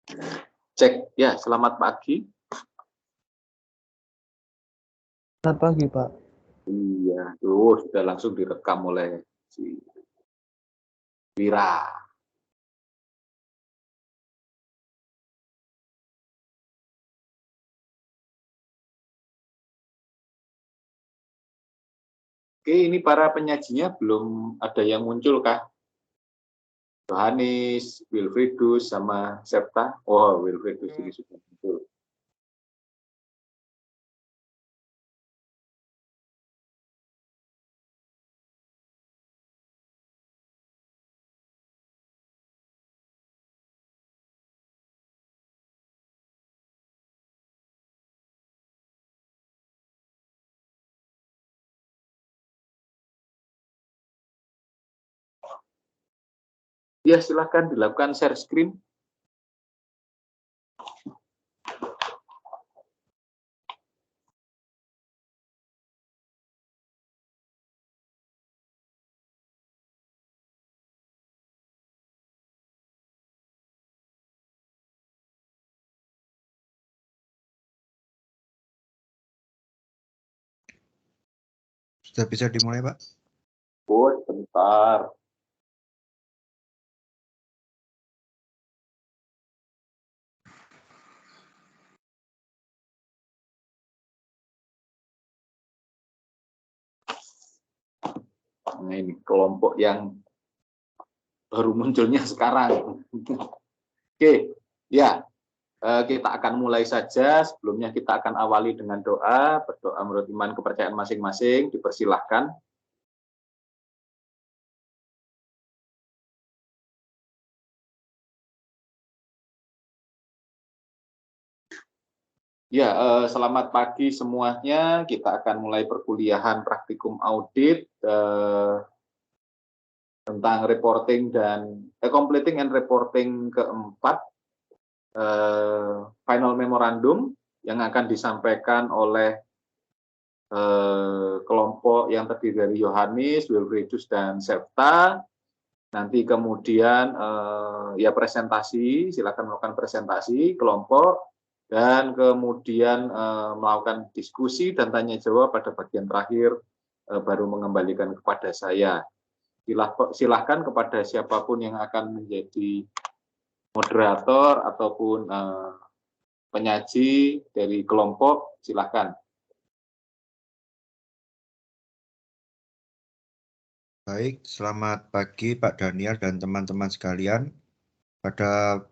Cek, ya selamat pagi. Selamat pagi, Pak. Iya, tuh sudah langsung direkam oleh si Wira. Oke, ini para penyajinya belum ada yang muncul kah? Yohanes, Wilfridus, sama Septa. Oh, Wilfridus ini sudah muncul. Ya, silakan dilakukan share screen. Sudah bisa dimulai, Pak? Oh, sebentar. Nah, ini kelompok yang baru munculnya sekarang. Oke, ya. Kita akan mulai saja. Sebelumnya kita akan awali dengan doa, berdoa menurut iman kepercayaan masing-masing. Dipersilahkan. Ya, selamat pagi semuanya. Kita akan mulai perkuliahan praktikum audit tentang reporting dan completing and reporting keempat, final memorandum yang akan disampaikan oleh kelompok yang terdiri dari Yohanes, Wilfridus, dan Septa. Nanti kemudian ya presentasi, silakan melakukan presentasi kelompok, dan kemudian melakukan diskusi dan tanya jawab pada bagian terakhir, baru mengembalikan kepada saya. Silahkan kepada siapapun yang akan menjadi moderator ataupun penyaji dari kelompok, silahkan. Baik, selamat pagi Pak Daniel dan teman-teman sekalian. Pada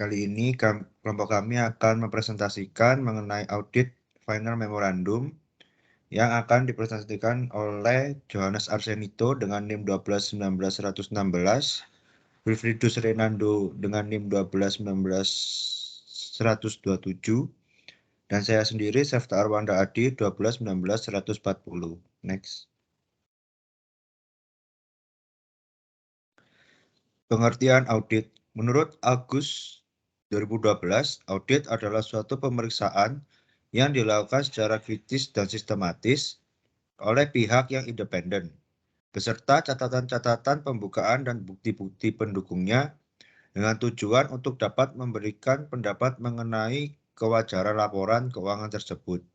kali ini kelompok kami akan mempresentasikan mengenai audit final memorandum yang akan dipresentasikan oleh Johannes Arsenito dengan NIM 1219116, Wilfridus Renando dengan NIM 1219127, dan saya sendiri Septa Arwanda Adi 1219140. Next. Pengertian audit. Menurut Agus 2012, audit adalah suatu pemeriksaan yang dilakukan secara kritis dan sistematis oleh pihak yang independen, beserta catatan-catatan pembukaan dan bukti-bukti pendukungnya dengan tujuan untuk dapat memberikan pendapat mengenai kewajaran laporan keuangan tersebut.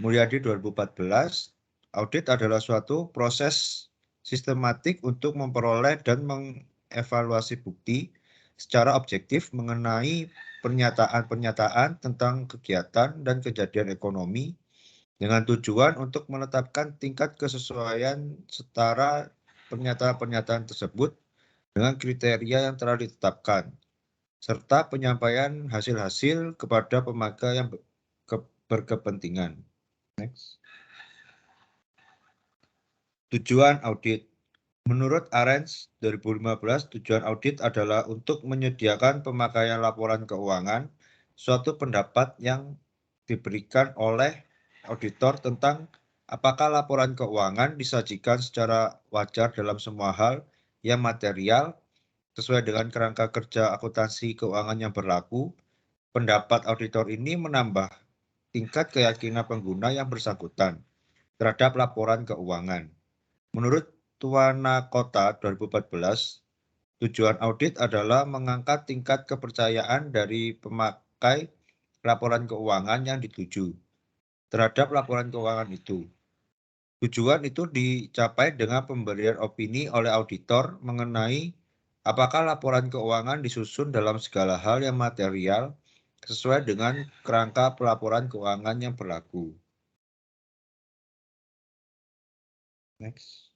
Mulyadi 2014, audit adalah suatu proses sistematik untuk memperoleh dan mengevaluasi bukti secara objektif mengenai pernyataan-pernyataan tentang kegiatan dan kejadian ekonomi dengan tujuan untuk menetapkan tingkat kesesuaian setara pernyataan-pernyataan tersebut dengan kriteria yang telah ditetapkan, serta penyampaian hasil-hasil kepada pemakai yang berkepentingan. Next. Tujuan audit. Menurut Arens 2015, tujuan audit adalah untuk menyediakan pemakaian laporan keuangan, suatu pendapat yang diberikan oleh auditor tentang apakah laporan keuangan disajikan secara wajar dalam semua hal yang material, sesuai dengan kerangka kerja akuntansi keuangan yang berlaku. Pendapat auditor ini menambah tingkat keyakinan pengguna yang bersangkutan terhadap laporan keuangan. Menurut Tuana Kota 2014, Tujuan audit adalah mengangkat tingkat kepercayaan dari pemakai laporan keuangan yang dituju terhadap laporan keuangan itu. Tujuan itu dicapai dengan pemberian opini oleh auditor mengenai apakah laporan keuangan disusun dalam segala hal yang material sesuai dengan kerangka pelaporan keuangan yang berlaku. Next.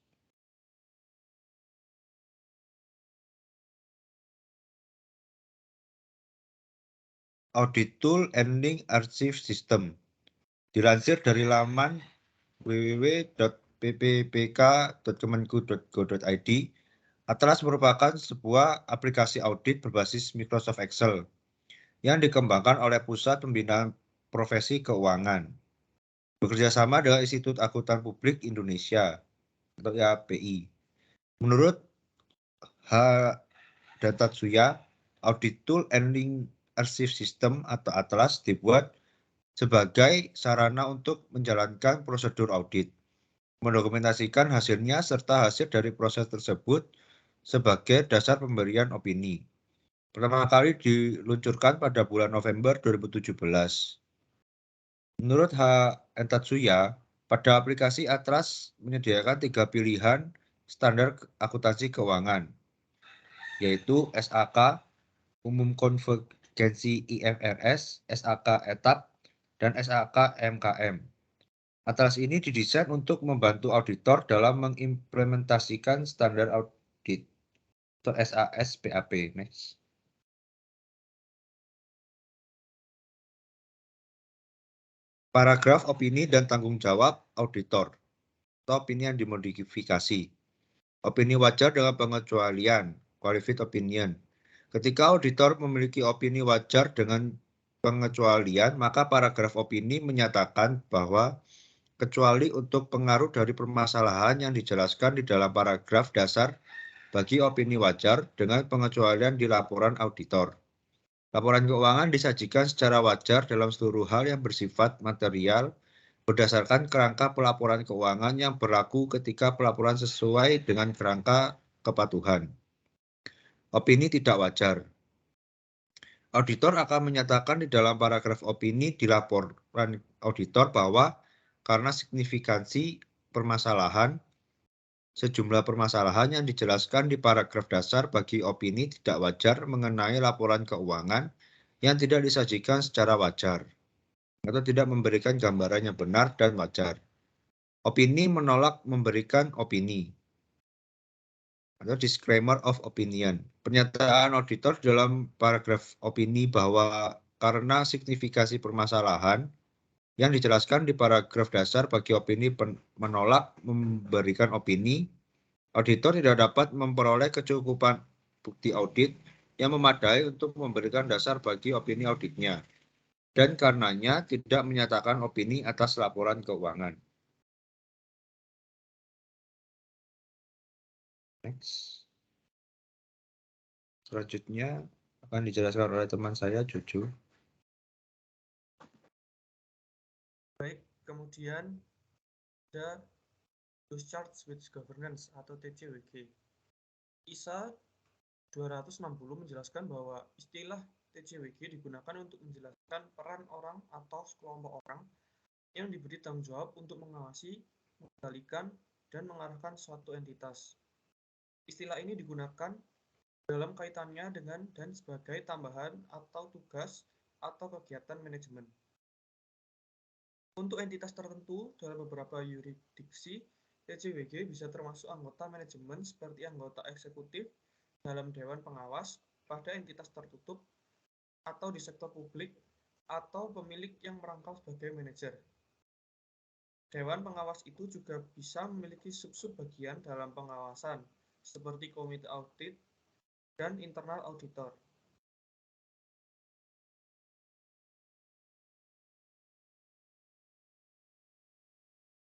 Audit Tool Ending Archive System. Dilansir dari laman www.pppk.kemenku.go.id, Atlas merupakan sebuah aplikasi audit berbasis Microsoft Excel yang dikembangkan oleh Pusat Pembinaan Profesi Keuangan, bekerja sama dengan Institut Akuntan Publik Indonesia atau IAPI. Menurut H. Datatsuya, Audit Tool Ending Archive System atau Atlas dibuat sebagai sarana untuk menjalankan prosedur audit, mendokumentasikan hasilnya serta hasil dari proses tersebut sebagai dasar pemberian opini. Pertama kali diluncurkan pada bulan November 2017. Menurut H. Tatsuya, pada aplikasi Atlas menyediakan 3 pilihan standar akuntansi keuangan, yaitu SAK, Umum Konvergensi IFRS, SAK Etap, dan SAK MKM. Atlas ini didesain untuk membantu auditor dalam mengimplementasikan standar audit atau SASPAP. Next. Paragraf opini dan tanggung jawab auditor atau opini yang dimodifikasi. Opini wajar dengan pengecualian, qualified opinion. Ketika auditor memiliki opini wajar dengan pengecualian, maka paragraf opini menyatakan bahwa kecuali untuk pengaruh dari permasalahan yang dijelaskan di dalam paragraf dasar bagi opini wajar dengan pengecualian di laporan auditor. Laporan keuangan disajikan secara wajar dalam seluruh hal yang bersifat material berdasarkan kerangka pelaporan keuangan yang berlaku ketika pelaporan sesuai dengan kerangka kepatuhan. Opini tidak wajar. Auditor akan menyatakan di dalam paragraf opini di laporan auditor bahwa karena signifikansi permasalahan, sejumlah permasalahan yang dijelaskan di paragraf dasar bagi opini tidak wajar mengenai laporan keuangan yang tidak disajikan secara wajar atau tidak memberikan gambaran yang benar dan wajar. Opini menolak memberikan opini atau disclaimer of opinion. Pernyataan auditor dalam paragraf opini bahwa karena signifikasi permasalahan yang dijelaskan di paragraf dasar bagi opini menolak memberikan opini, auditor tidak dapat memperoleh kecukupan bukti audit yang memadai untuk memberikan dasar bagi opini auditnya, dan karenanya tidak menyatakan opini atas laporan keuangan. Next. Selanjutnya akan dijelaskan oleh teman saya, Juju. Baik, kemudian ada Those Charts with Governance atau TCWG. ISA 260 menjelaskan bahwa istilah TCWG digunakan untuk menjelaskan peran orang atau sekelompok orang yang diberi tanggung jawab untuk mengawasi, mengendalikan, dan mengarahkan suatu entitas. Istilah ini digunakan dalam kaitannya dengan dan sebagai tambahan atau tugas atau kegiatan manajemen. Untuk entitas tertentu dalam beberapa yurisdiksi, TCWG bisa termasuk anggota manajemen seperti anggota eksekutif dalam dewan pengawas pada entitas tertutup atau di sektor publik atau pemilik yang merangkap sebagai manajer. Dewan pengawas itu juga bisa memiliki sub-sub bagian dalam pengawasan seperti komite audit dan internal auditor.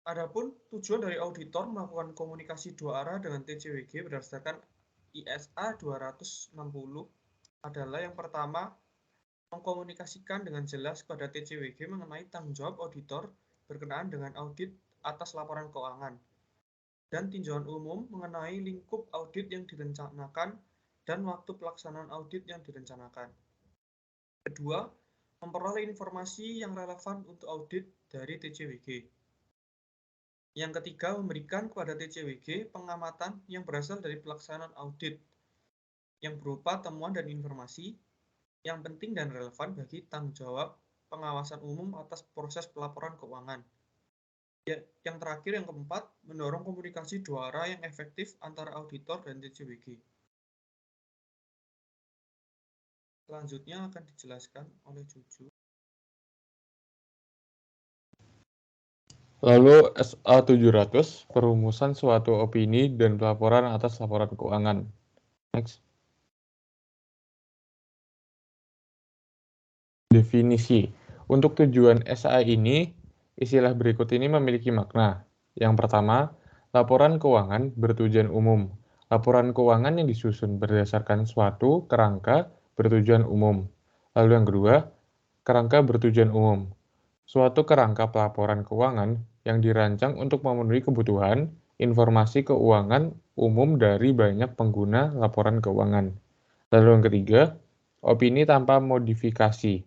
Adapun tujuan dari auditor melakukan komunikasi dua arah dengan TCWG berdasarkan ISA 260 adalah yang pertama, mengkomunikasikan dengan jelas kepada TCWG mengenai tanggung jawab auditor berkenaan dengan audit atas laporan keuangan, dan tinjauan umum mengenai lingkup audit yang direncanakan dan waktu pelaksanaan audit yang direncanakan. Kedua, memperoleh informasi yang relevan untuk audit dari TCWG. Yang ketiga, memberikan kepada TCWG pengamatan yang berasal dari pelaksanaan audit yang berupa temuan dan informasi yang penting dan relevan bagi tanggung jawab pengawasan umum atas proses pelaporan keuangan. Yang terakhir, yang keempat, mendorong komunikasi dua arah yang efektif antara auditor dan TCWG. Selanjutnya akan dijelaskan oleh Juju. Lalu SA700, perumusan suatu opini dan pelaporan atas laporan keuangan. Next. Definisi. Untuk tujuan SA ini, istilah berikut ini memiliki makna. Yang pertama, laporan keuangan bertujuan umum. Laporan keuangan yang disusun berdasarkan suatu kerangka bertujuan umum. Lalu yang kedua, kerangka bertujuan umum. Suatu kerangka pelaporan keuangan yang dirancang untuk memenuhi kebutuhan informasi keuangan umum dari banyak pengguna laporan keuangan. Lalu yang ketiga, opini tanpa modifikasi.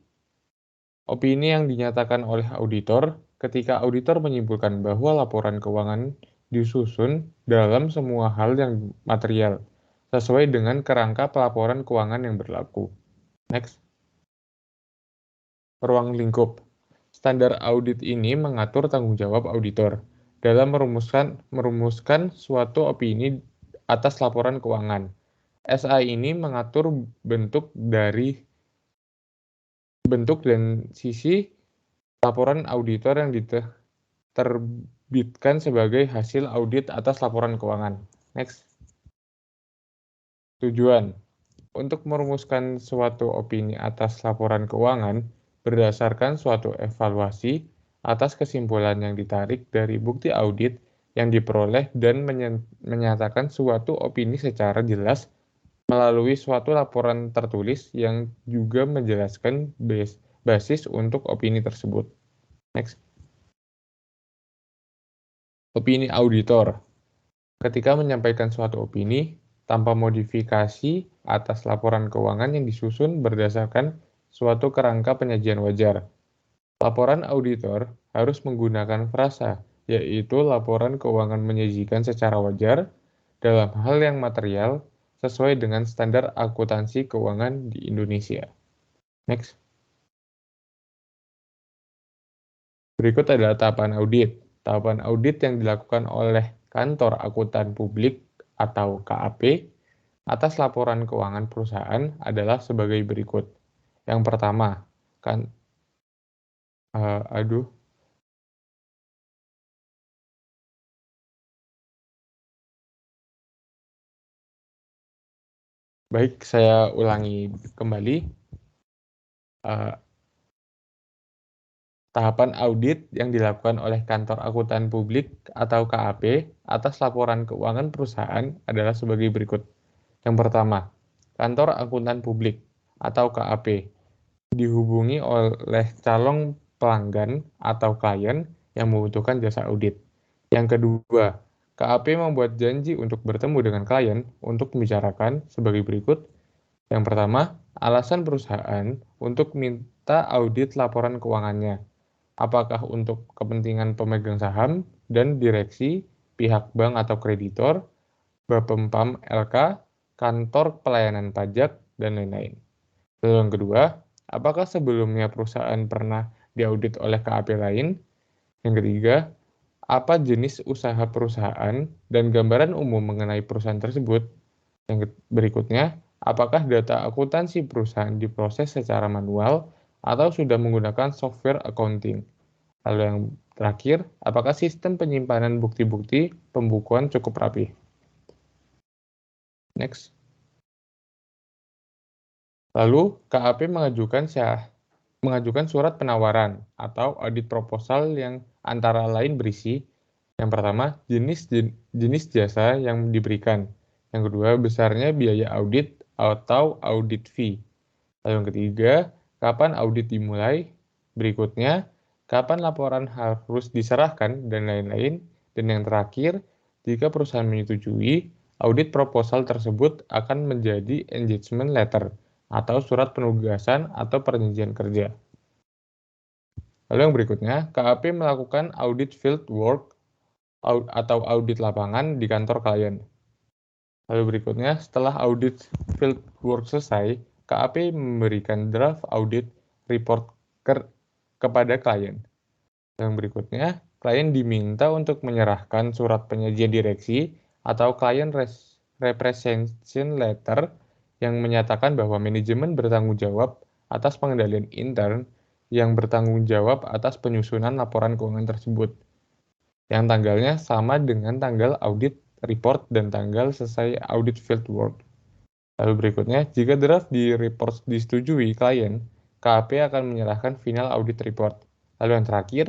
Opini yang dinyatakan oleh auditor ketika auditor menyimpulkan bahwa laporan keuangan disusun dalam semua hal yang material, sesuai dengan kerangka pelaporan keuangan yang berlaku. Next. Ruang lingkup. Standar audit ini mengatur tanggung jawab auditor dalam merumuskan suatu opini atas laporan keuangan. SA ini mengatur bentuk dan sisi laporan auditor yang diterbitkan sebagai hasil audit atas laporan keuangan. Next. Tujuan. Untuk merumuskan suatu opini atas laporan keuangan berdasarkan suatu evaluasi atas kesimpulan yang ditarik dari bukti audit yang diperoleh dan menyatakan suatu opini secara jelas melalui suatu laporan tertulis yang juga menjelaskan basis untuk opini tersebut. Next. Opini auditor. Ketika menyampaikan suatu opini tanpa modifikasi atas laporan keuangan yang disusun berdasarkan suatu kerangka penyajian wajar. Laporan auditor harus menggunakan frasa, yaitu laporan keuangan menyajikan secara wajar dalam hal yang material sesuai dengan standar akuntansi keuangan di Indonesia. Next. Berikut adalah tahapan audit. Tahapan audit yang dilakukan oleh Kantor Akuntan Publik atau KAP atas laporan keuangan perusahaan adalah sebagai berikut. Yang pertama, Baik, saya ulangi kembali. Tahapan audit yang dilakukan oleh Kantor Akuntan Publik atau KAP atas laporan keuangan perusahaan adalah sebagai berikut. Yang pertama, Kantor Akuntan Publik atau KAP dihubungi oleh calon pelanggan atau klien yang membutuhkan jasa audit. Yang kedua, KAP membuat janji untuk bertemu dengan klien untuk membicarakan sebagai berikut. Yang pertama, alasan perusahaan untuk minta audit laporan keuangannya. Apakah untuk kepentingan pemegang saham dan direksi, pihak bank atau kreditor, Bapepam LK, kantor pelayanan pajak, dan lain-lain. Lalu yang kedua, apakah sebelumnya perusahaan pernah diaudit oleh KAP lain? Yang ketiga, apa jenis usaha perusahaan dan gambaran umum mengenai perusahaan tersebut? Yang berikutnya, apakah data akuntansi perusahaan diproses secara manual atau sudah menggunakan software accounting? Lalu yang terakhir, apakah sistem penyimpanan bukti-bukti pembukuan cukup rapi? Next. Lalu, KAP mengajukan surat penawaran atau audit proposal yang antara lain berisi, yang pertama, jenis jasa yang diberikan. Yang kedua, besarnya biaya audit atau audit fee. Lalu yang ketiga, kapan audit dimulai? Berikutnya, kapan laporan harus diserahkan, dan lain-lain. Dan yang terakhir, jika perusahaan menyetujui, audit proposal tersebut akan menjadi engagement letter atau surat penugasan atau perjanjian kerja. Lalu yang berikutnya, KAP melakukan audit field work atau audit lapangan di kantor klien. Lalu berikutnya, setelah audit field work selesai, KAP memberikan draft audit report kepada klien. Yang berikutnya, klien diminta untuk menyerahkan surat penyajian direksi atau client representation letter yang menyatakan bahwa manajemen bertanggung jawab atas pengendalian intern yang bertanggung jawab atas penyusunan laporan keuangan tersebut, yang tanggalnya sama dengan tanggal audit report dan tanggal selesai audit field work. Lalu berikutnya, jika draft di report disetujui klien, KAP akan menyerahkan final audit report. Lalu yang terakhir,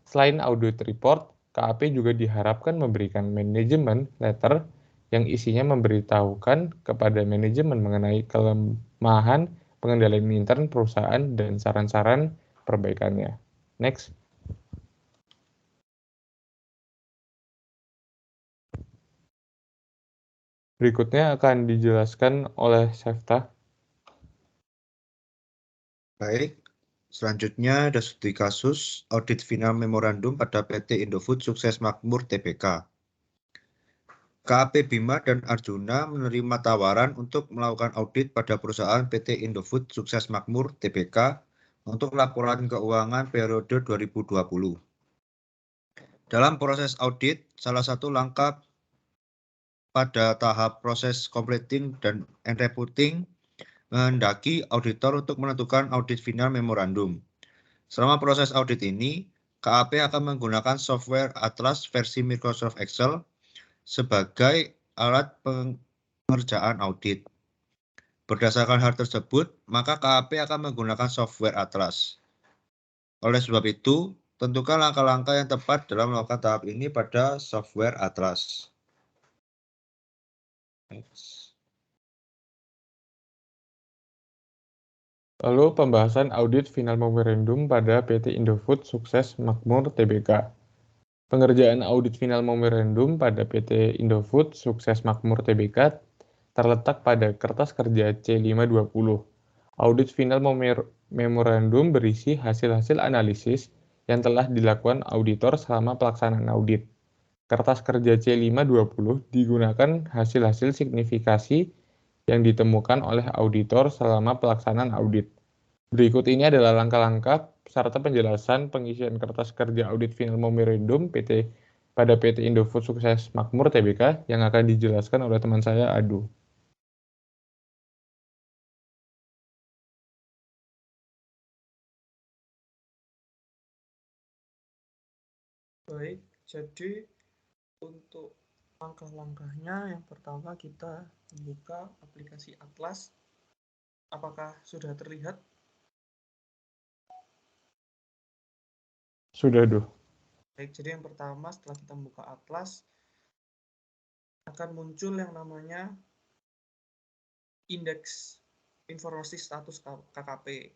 selain audit report, KAP juga diharapkan memberikan manajemen letter yang isinya memberitahukan kepada manajemen mengenai kelemahan pengendalian intern perusahaan dan saran-saran perbaikannya. Next. Berikutnya akan dijelaskan oleh Sefta. Baik, selanjutnya ada studi kasus audit final memorandum pada PT Indofood Sukses Makmur Tbk. KAP Bima dan Arjuna menerima tawaran untuk melakukan audit pada perusahaan PT Indofood Sukses Makmur Tbk untuk laporan keuangan periode 2020. Dalam proses audit, salah satu langkah pada tahap proses completing dan reporting menghendaki auditor untuk menentukan audit final memorandum. Selama proses audit ini, KAP akan menggunakan software Atlas versi Microsoft Excel sebagai alat pengerjaan audit. Berdasarkan hal tersebut, maka KAP akan menggunakan software Atlas. Oleh sebab itu, tentukan langkah-langkah yang tepat dalam melakukan tahap ini pada software Atlas. Lalu pembahasan audit final memorandum pada PT Indofood Sukses Makmur Tbk. Pengerjaan audit final memorandum pada PT Indofood Sukses Makmur Tbk terletak pada kertas kerja C520. Audit final memorandum berisi hasil-hasil analisis yang telah dilakukan auditor selama pelaksanaan audit. Kertas kerja C520 digunakan hasil-hasil signifikasi yang ditemukan oleh auditor selama pelaksanaan audit. Berikut ini adalah langkah-langkah serta penjelasan pengisian kertas kerja audit final memorandum pada PT Indofood Sukses Makmur Tbk yang akan dijelaskan oleh teman saya Adu. Baik, jadi untuk langkah-langkahnya, yang pertama kita membuka aplikasi Atlas. Apakah sudah terlihat? Sudah, Duh. Baik, jadi yang pertama setelah kita membuka Atlas, akan muncul yang namanya indeks informasi status KKP.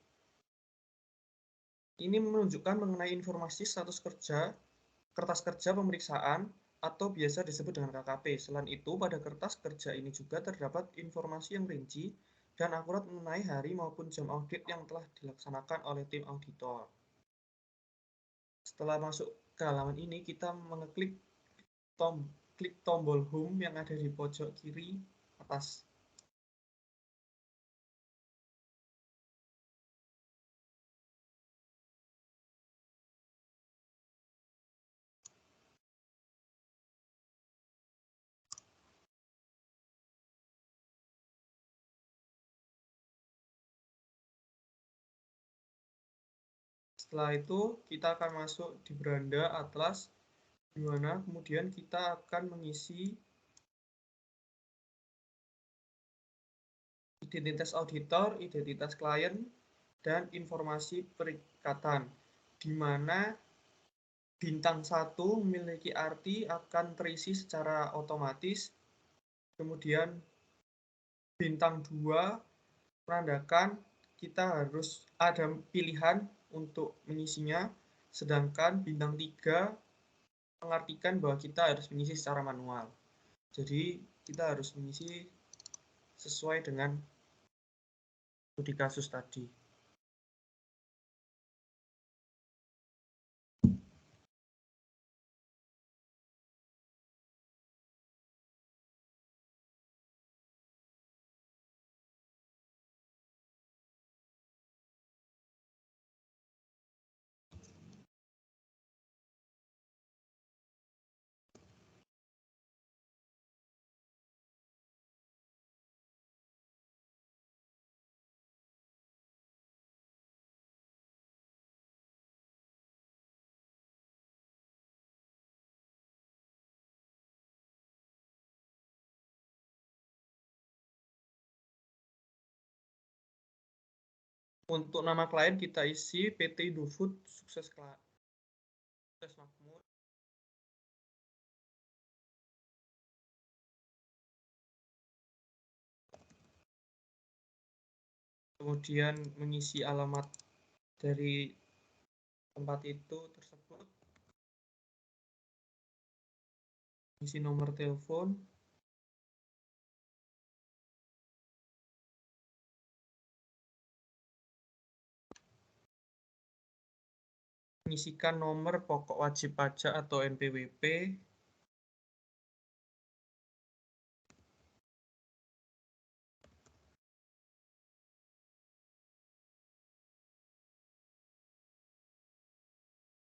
Ini menunjukkan mengenai informasi status kerja, kertas kerja pemeriksaan, atau biasa disebut dengan KKP. Selain itu, pada kertas kerja ini juga terdapat informasi yang rinci dan akurat mengenai hari maupun jam audit yang telah dilaksanakan oleh tim auditor. Setelah masuk ke halaman ini, kita mengeklik tombol Home yang ada di pojok kiri atas. Setelah itu, kita akan masuk di beranda Atlas, di mana kemudian kita akan mengisi identitas auditor, identitas klien, dan informasi perikatan, di mana bintang 1 memiliki arti akan terisi secara otomatis, kemudian bintang 2 menandakan kita harus ada pilihan untuk mengisinya, sedangkan bintang 3 mengartikan bahwa kita harus mengisi secara manual. Jadi kita harus mengisi sesuai dengan studi kasus tadi. Untuk nama klien kita isi PT Indofood Sukses Makmur. Kemudian mengisi alamat dari tempat itu tersebut, isi nomor telepon, mengisikan nomor pokok wajib pajak atau NPWP,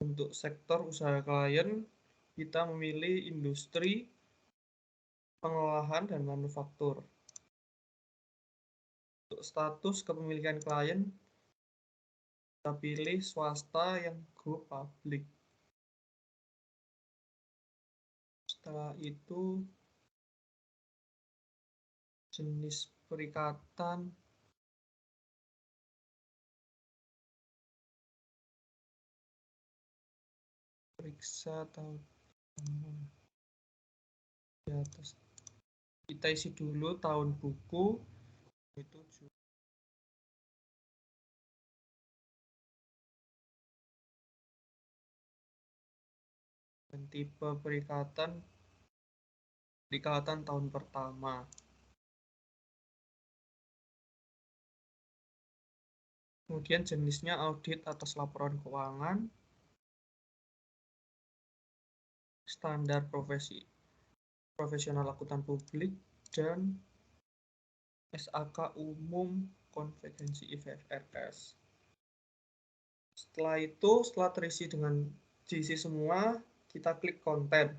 untuk sektor usaha klien kita memilih industri, pengolahan, dan manufaktur. Untuk status kepemilikan klien kita pilih swasta yang go public. Setelah itu jenis perikatan, periksa tahun di atas. Kita isi dulu tahun buku itu dan tipe perikatan tahun pertama. Kemudian jenisnya audit atas laporan keuangan, standar profesional akuntan publik, dan SAK umum konvensi IFRS. Setelah itu, setelah terisi dengan diisi semua, kita klik konten.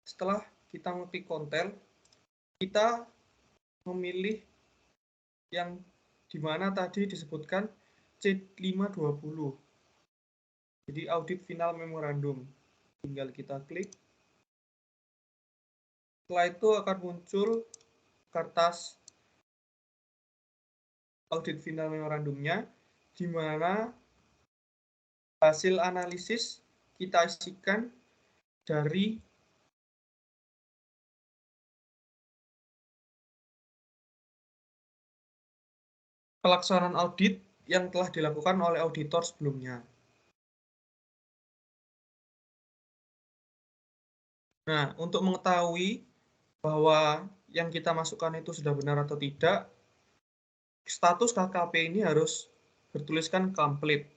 Setelah kita ngetik konten, kita memilih yang dimana tadi disebutkan C520. Jadi audit final memorandum. Tinggal kita klik. Setelah itu akan muncul kertas audit final memorandumnya, di mana hasil analisis kita isikan dari pelaksanaan audit yang telah dilakukan oleh auditor sebelumnya. Nah, untuk mengetahui bahwa yang kita masukkan itu sudah benar atau tidak, status KKP ini harus bertuliskan complete.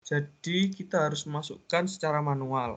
Jadi, kita harus memasukkan secara manual.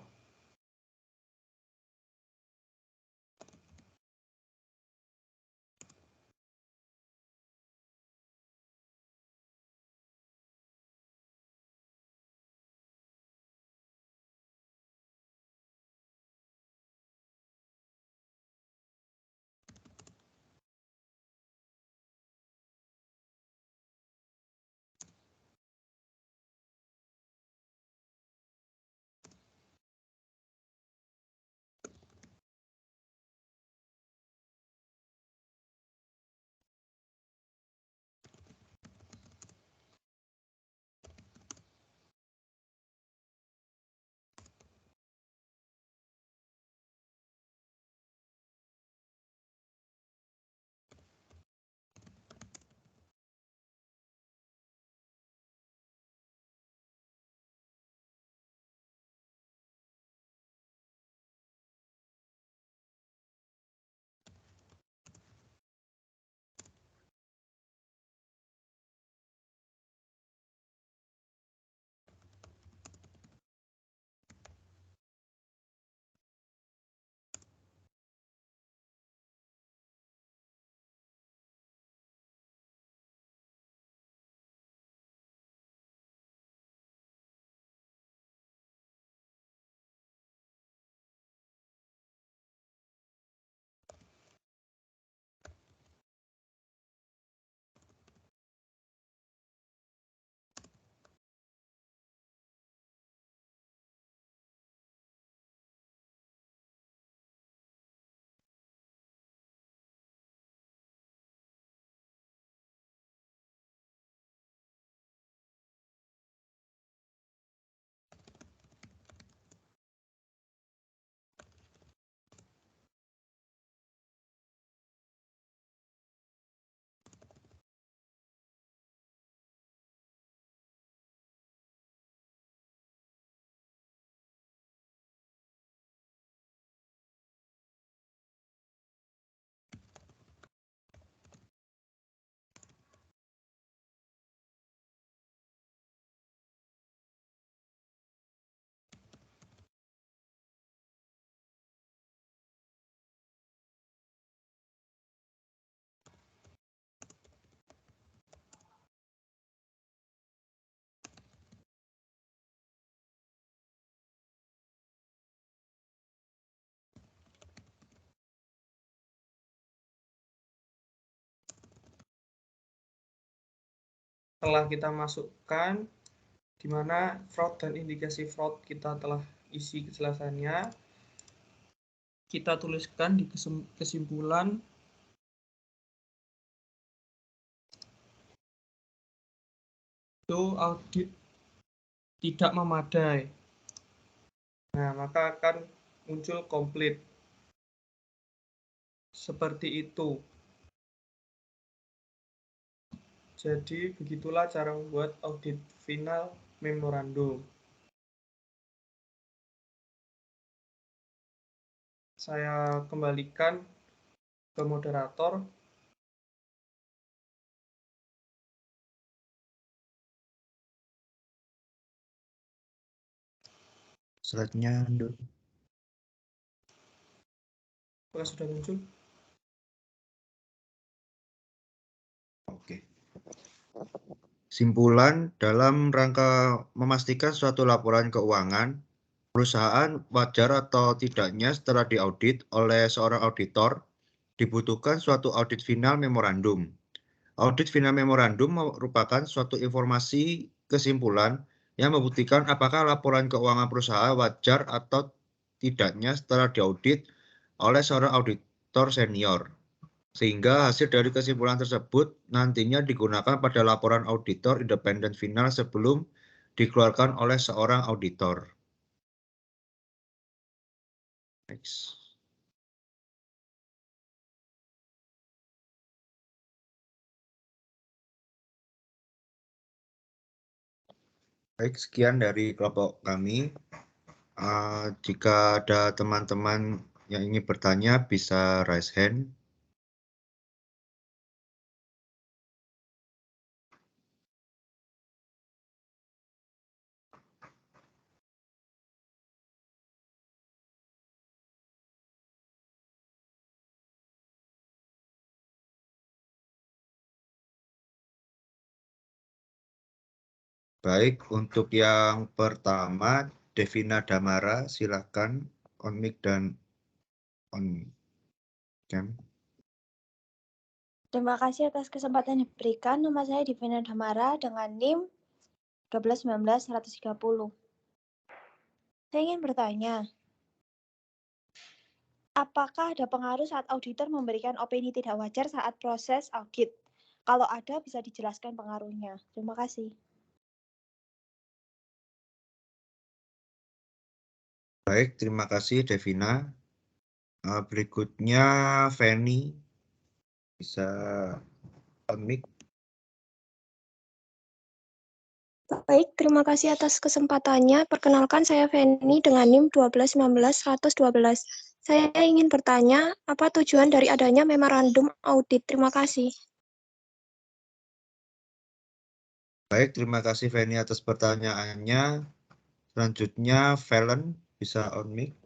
telah kita masukkan, di mana fraud dan indikasi fraud kita telah isi kejelasannya. Kita tuliskan di kesimpulan itu audit tidak memadai. Nah, maka akan muncul komplit. Seperti itu. Jadi, begitulah cara membuat audit final memorandum. Saya kembalikan ke moderator. Slide-nya, Nduk. Apakah sudah muncul? Oke. Simpulan dalam rangka memastikan suatu laporan keuangan, perusahaan wajar atau tidaknya setelah diaudit oleh seorang auditor, dibutuhkan suatu audit final memorandum. Audit final memorandum merupakan suatu informasi kesimpulan yang membuktikan apakah laporan keuangan perusahaan wajar atau tidaknya setelah diaudit oleh seorang auditor senior. Sehingga hasil dari kesimpulan tersebut nantinya digunakan pada laporan auditor independen final sebelum dikeluarkan oleh seorang auditor. Next. Baik, sekian dari kelompok kami. Jika ada teman-teman yang ingin bertanya, bisa raise hand. Baik, untuk yang pertama, Devina Damara, silakan on mic dan on cam. Terima kasih atas kesempatan yang diberikan. Nama saya Devina Damara dengan NIM 1219130. Saya ingin bertanya, apakah ada pengaruh saat auditor memberikan opini tidak wajar saat proses audit? Kalau ada, bisa dijelaskan pengaruhnya. Terima kasih. Baik, terima kasih Devina. Berikutnya Feni, bisa on mic. Baik, terima kasih atas kesempatannya. Perkenalkan, saya Feni dengan NIM 1219112. Saya ingin bertanya, apa tujuan dari adanya memorandum audit? Terima kasih. Baik, terima kasih Feni atas pertanyaannya. Selanjutnya Valen, bisa on mic.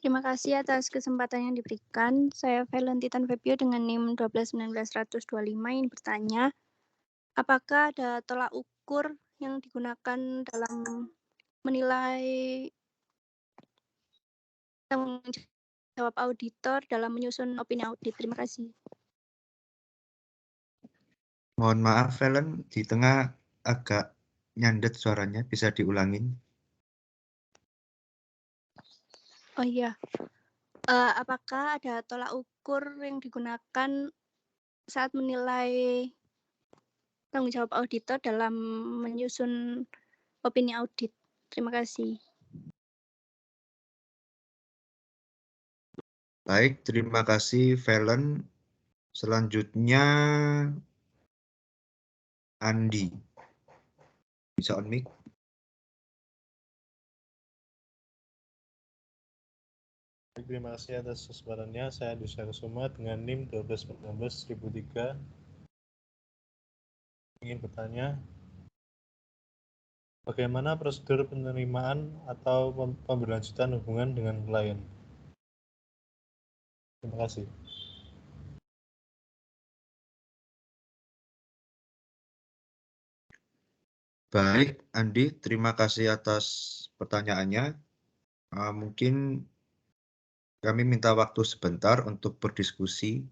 Terima kasih atas kesempatan yang diberikan. Saya Valentitan Febio dengan NIM 1219125 ingin bertanya, apakah ada tolak ukur yang digunakan dalam menilai tanggung jawab auditor dalam menyusun opini audit? Terima kasih. Mohon maaf Valen, di tengah agak nyandet suaranya, bisa diulangin. Oh iya, apakah ada tolak ukur yang digunakan saat menilai tanggung jawab auditor dalam menyusun opini audit? Terima kasih. Baik, terima kasih Valen. Selanjutnya Andi, bisa on mic. Terima kasih atas kesempatannya. Saya Andusya Kusuma dengan NIM 1219003. Ingin bertanya, bagaimana prosedur penerimaan atau pemberlanjutan hubungan dengan klien? Terima kasih. Baik, Andi, terima kasih atas pertanyaannya. Mungkin kami minta waktu sebentar untuk berdiskusi.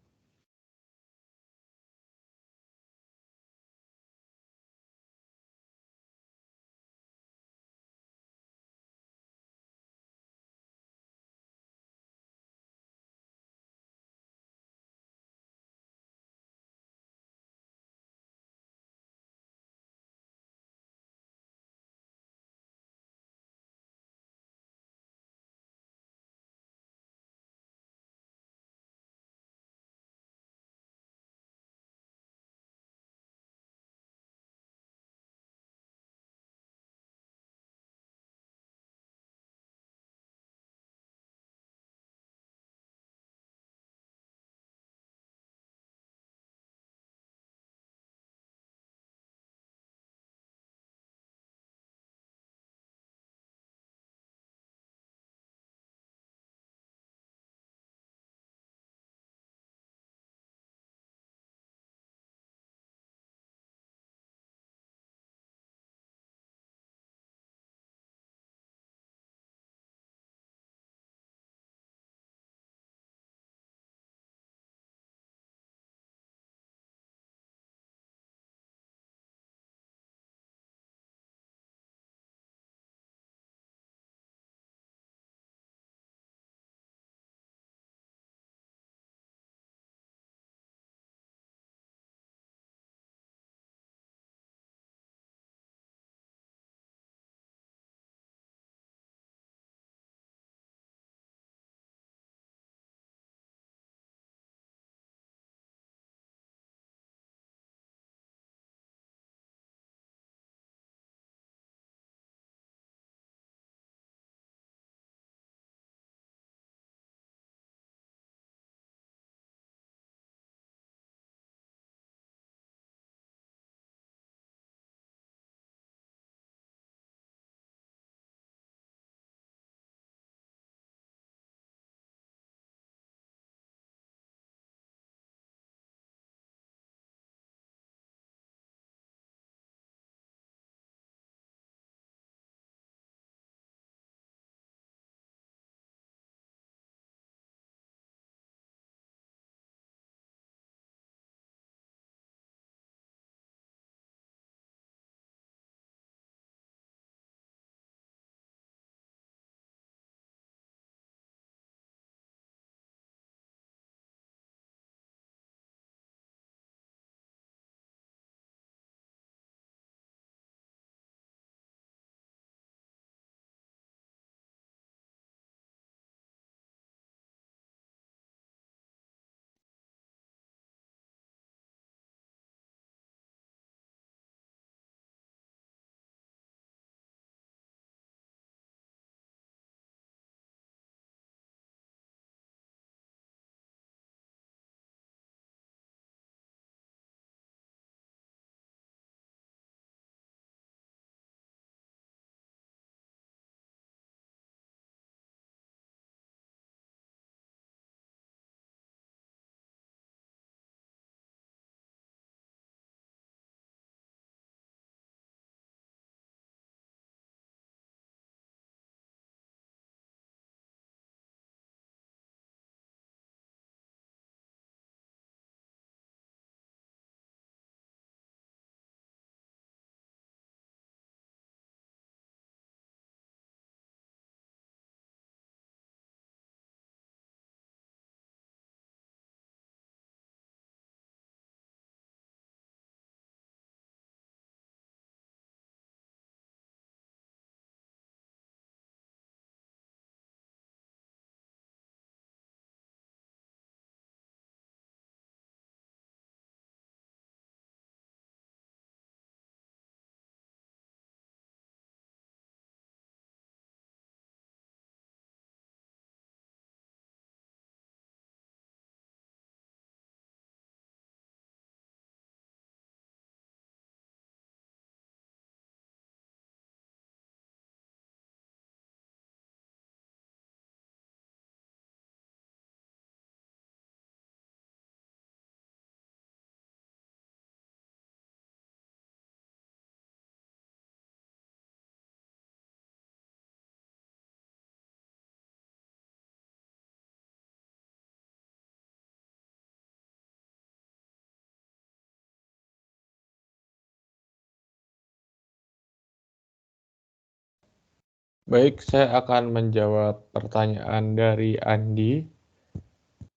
Baik, saya akan menjawab pertanyaan dari Andi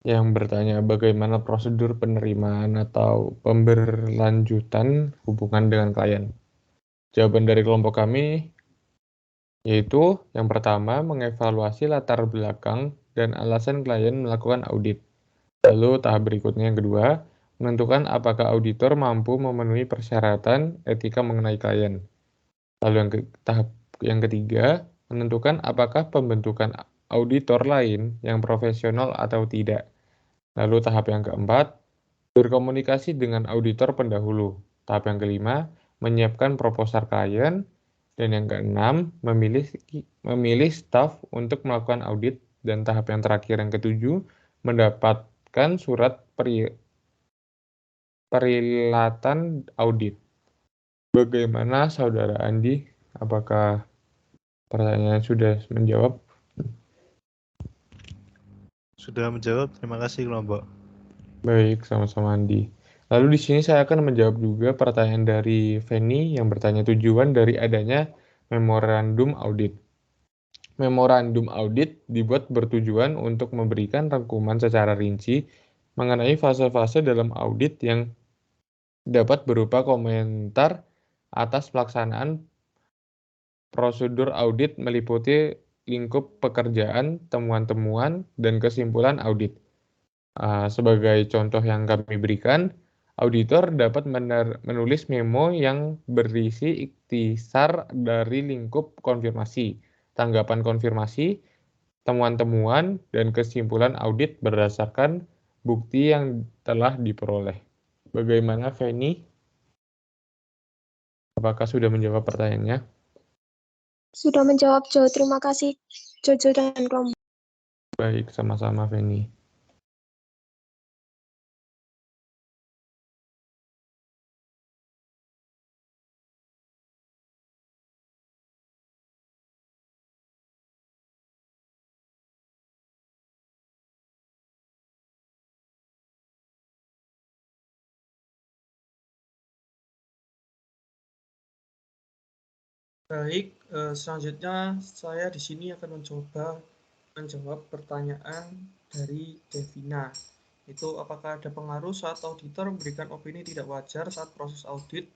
yang bertanya bagaimana prosedur penerimaan atau pemberlanjutan hubungan dengan klien. Jawaban dari kelompok kami yaitu yang pertama mengevaluasi latar belakang dan alasan klien melakukan audit. Lalu tahap berikutnya yang kedua, menentukan apakah auditor mampu memenuhi persyaratan etika mengenai klien. Lalu tahap yang ketiga, menentukan apakah pembentukan auditor lain yang profesional atau tidak. Lalu tahap yang keempat, berkomunikasi dengan auditor pendahulu. Tahap yang kelima, menyiapkan proposal klien. Dan yang keenam, memilih staf untuk melakukan audit. Dan tahap yang terakhir yang ketujuh, mendapatkan surat perilatan audit. Bagaimana Saudara Andi? Apakah pertanyaan sudah menjawab? Sudah menjawab, terima kasih kelompok. Baik, sama-sama Andi. Lalu di sini saya akan menjawab juga pertanyaan dari Feni yang bertanya tujuan dari adanya memorandum audit. Memorandum audit dibuat bertujuan untuk memberikan rangkuman secara rinci mengenai fase-fase dalam audit yang dapat berupa komentar atas pelaksanaan prosedur audit meliputi lingkup pekerjaan, temuan-temuan, dan kesimpulan audit. Sebagai contoh yang kami berikan, auditor dapat menulis memo yang berisi ikhtisar dari lingkup konfirmasi, tanggapan konfirmasi, temuan-temuan, dan kesimpulan audit berdasarkan bukti yang telah diperoleh. Bagaimana, Feni? Apakah sudah menjawab pertanyaannya? Sudah menjawab, Jo. Terima kasih, Jojo dan kelompok. Baik, sama-sama, Feni. Baik, selanjutnya saya di sini akan mencoba menjawab pertanyaan dari Devina. Itu apakah ada pengaruh saat auditor memberikan opini tidak wajar saat proses audit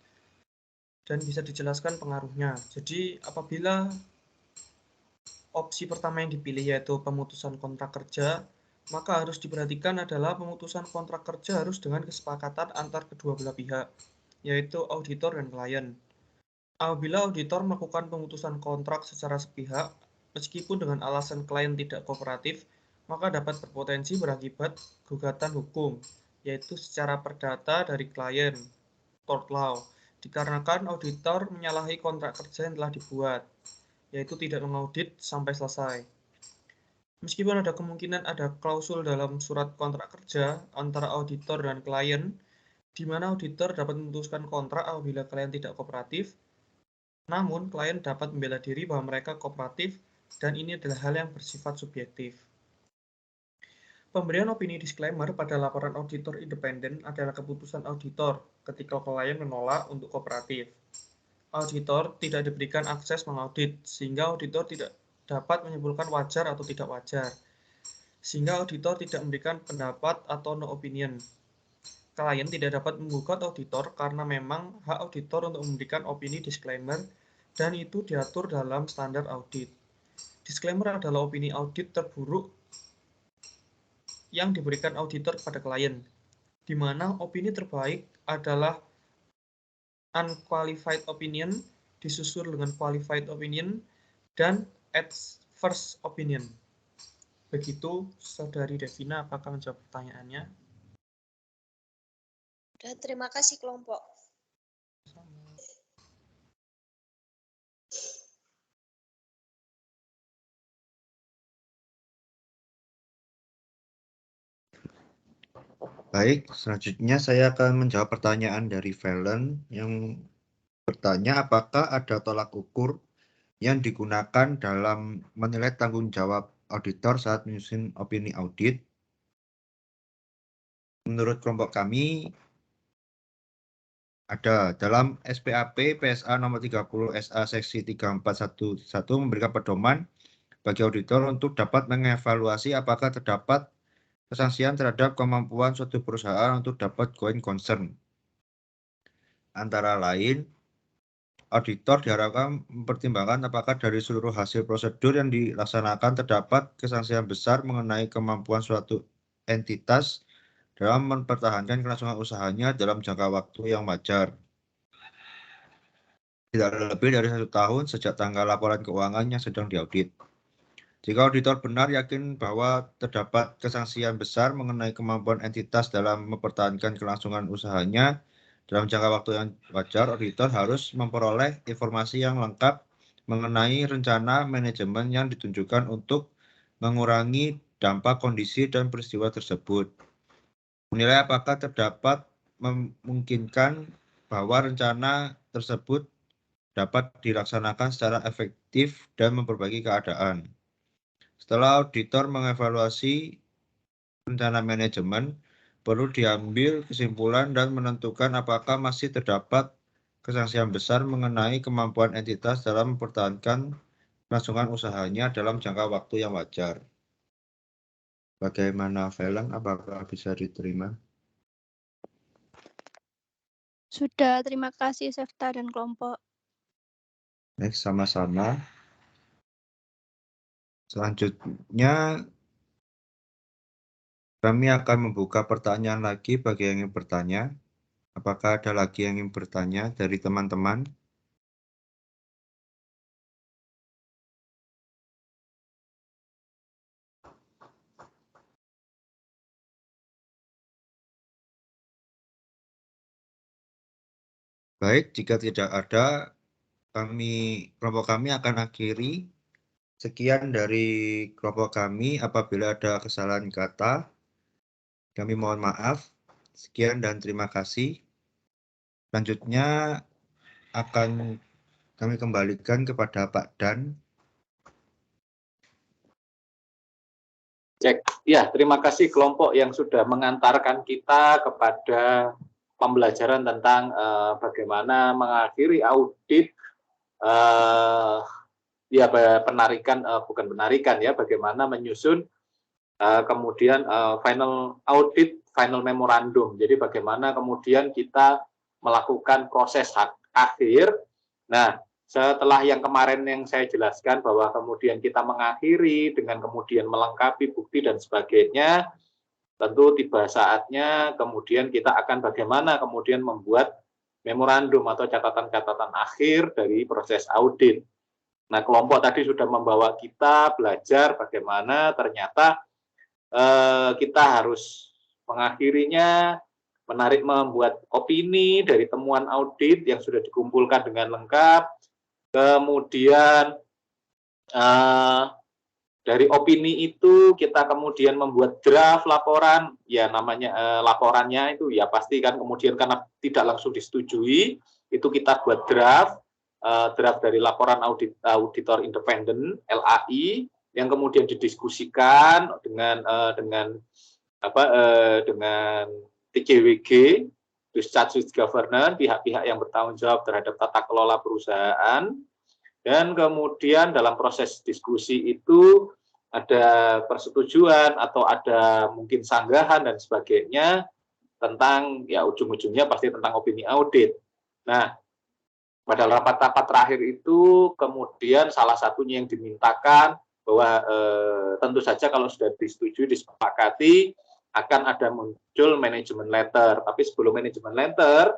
dan bisa dijelaskan pengaruhnya. Jadi apabila opsi pertama yang dipilih yaitu pemutusan kontrak kerja, maka harus diperhatikan adalah pemutusan kontrak kerja harus dengan kesepakatan antar kedua belah pihak, yaitu auditor dan klien. Apabila auditor melakukan pemutusan kontrak secara sepihak, meskipun dengan alasan klien tidak kooperatif, maka dapat berpotensi berakibat gugatan hukum, yaitu secara perdata dari klien, tort law, dikarenakan auditor menyalahi kontrak kerja yang telah dibuat, yaitu tidak mengaudit sampai selesai. Meskipun ada kemungkinan ada klausul dalam surat kontrak kerja antara auditor dan klien, di mana auditor dapat memutuskan kontrak apabila klien tidak kooperatif, namun, klien dapat membela diri bahwa mereka kooperatif dan ini adalah hal yang bersifat subjektif. Pemberian opini disclaimer pada laporan auditor independen adalah keputusan auditor ketika klien menolak untuk kooperatif. Auditor tidak diberikan akses mengaudit, sehingga auditor tidak dapat menyimpulkan wajar atau tidak wajar. Sehingga auditor tidak memberikan pendapat atau no opinion. Klien tidak dapat menggugat auditor karena memang hak auditor untuk memberikan opini disclaimer dan itu diatur dalam standar audit. Disclaimer adalah opini audit terburuk yang diberikan auditor kepada klien, di mana opini terbaik adalah unqualified opinion, disusul dengan qualified opinion, dan adverse opinion. Begitu, Saudari Devina, apakah menjawab pertanyaannya? Terima kasih, kelompok. Baik, selanjutnya saya akan menjawab pertanyaan dari Valen yang bertanya apakah ada tolak ukur yang digunakan dalam menilai tanggung jawab auditor saat menyusun opini audit. Menurut kelompok kami, Ada dalam SPAP PSA nomor 30 SA seksi 3411 memberikan pedoman bagi auditor untuk dapat mengevaluasi apakah terdapat kesaksian terhadap kemampuan suatu perusahaan untuk dapat going concern. Antara lain, auditor diharapkan mempertimbangkan apakah dari seluruh hasil prosedur yang dilaksanakan terdapat kesaksian besar mengenai kemampuan suatu entitas dalam mempertahankan kelangsungan usahanya dalam jangka waktu yang wajar. Tidak lebih dari 1 tahun sejak tanggal laporan keuangan yang sedang diaudit. Jika auditor benar yakin bahwa terdapat kesaksian besar mengenai kemampuan entitas dalam mempertahankan kelangsungan usahanya dalam jangka waktu yang wajar, auditor harus memperoleh informasi yang lengkap mengenai rencana manajemen yang ditunjukkan untuk mengurangi dampak kondisi dan peristiwa tersebut. Menilai apakah terdapat memungkinkan bahwa rencana tersebut dapat dilaksanakan secara efektif dan memperbaiki keadaan. Setelah auditor mengevaluasi rencana manajemen, perlu diambil kesimpulan dan menentukan apakah masih terdapat kesaksian besar mengenai kemampuan entitas dalam mempertahankan kelangsungan usahanya dalam jangka waktu yang wajar. Bagaimana, Velen? Apakah bisa diterima? Sudah, terima kasih Sefta dan kelompok. Next, sama-sama. Selanjutnya, kami akan membuka pertanyaan lagi bagi yang ingin bertanya. Apakah ada lagi yang ingin bertanya dari teman-teman? Baik, jika tidak ada, kelompok kami akan akhiri. Sekian dari kelompok kami. Apabila ada kesalahan kata, kami mohon maaf. Sekian dan terima kasih. Selanjutnya akan kami kembalikan kepada Pak Dan. Cek. Ya, terima kasih kelompok yang sudah mengantarkan kita kepada pembelajaran tentang bagaimana mengakhiri audit ya penarikan bukan penarikan ya, bagaimana menyusun kemudian final audit, final memorandum. Jadi bagaimana kemudian kita melakukan proses akhir. Nah, setelah yang kemarin yang saya jelaskan bahwa kemudian kita mengakhiri dengan kemudian melengkapi bukti dan sebagainya, tentu tiba saatnya kemudian kita akan bagaimana kemudian membuat memorandum atau catatan-catatan akhir dari proses audit. Nah, kelompok tadi sudah membawa kita belajar bagaimana ternyata kita harus mengakhirinya, membuat opini dari temuan audit yang sudah dikumpulkan dengan lengkap, kemudian dari opini itu kita kemudian membuat draft laporan, ya namanya laporannya itu ya pasti kan kemudian karena tidak langsung disetujui, itu kita buat draft dari laporan auditor independen LAI yang kemudian didiskusikan dengan TCWG, Discharge with Governance, pihak-pihak yang bertanggung jawab terhadap tata kelola perusahaan. Dan kemudian dalam proses diskusi itu ada persetujuan atau ada mungkin sanggahan dan sebagainya tentang ya ujung-ujungnya pasti tentang opini audit. Nah, pada rapat-rapat terakhir itu kemudian salah satunya yang dimintakan bahwa tentu saja kalau sudah disetujui, disepakati akan ada muncul manajemen letter. Tapi sebelum manajemen letter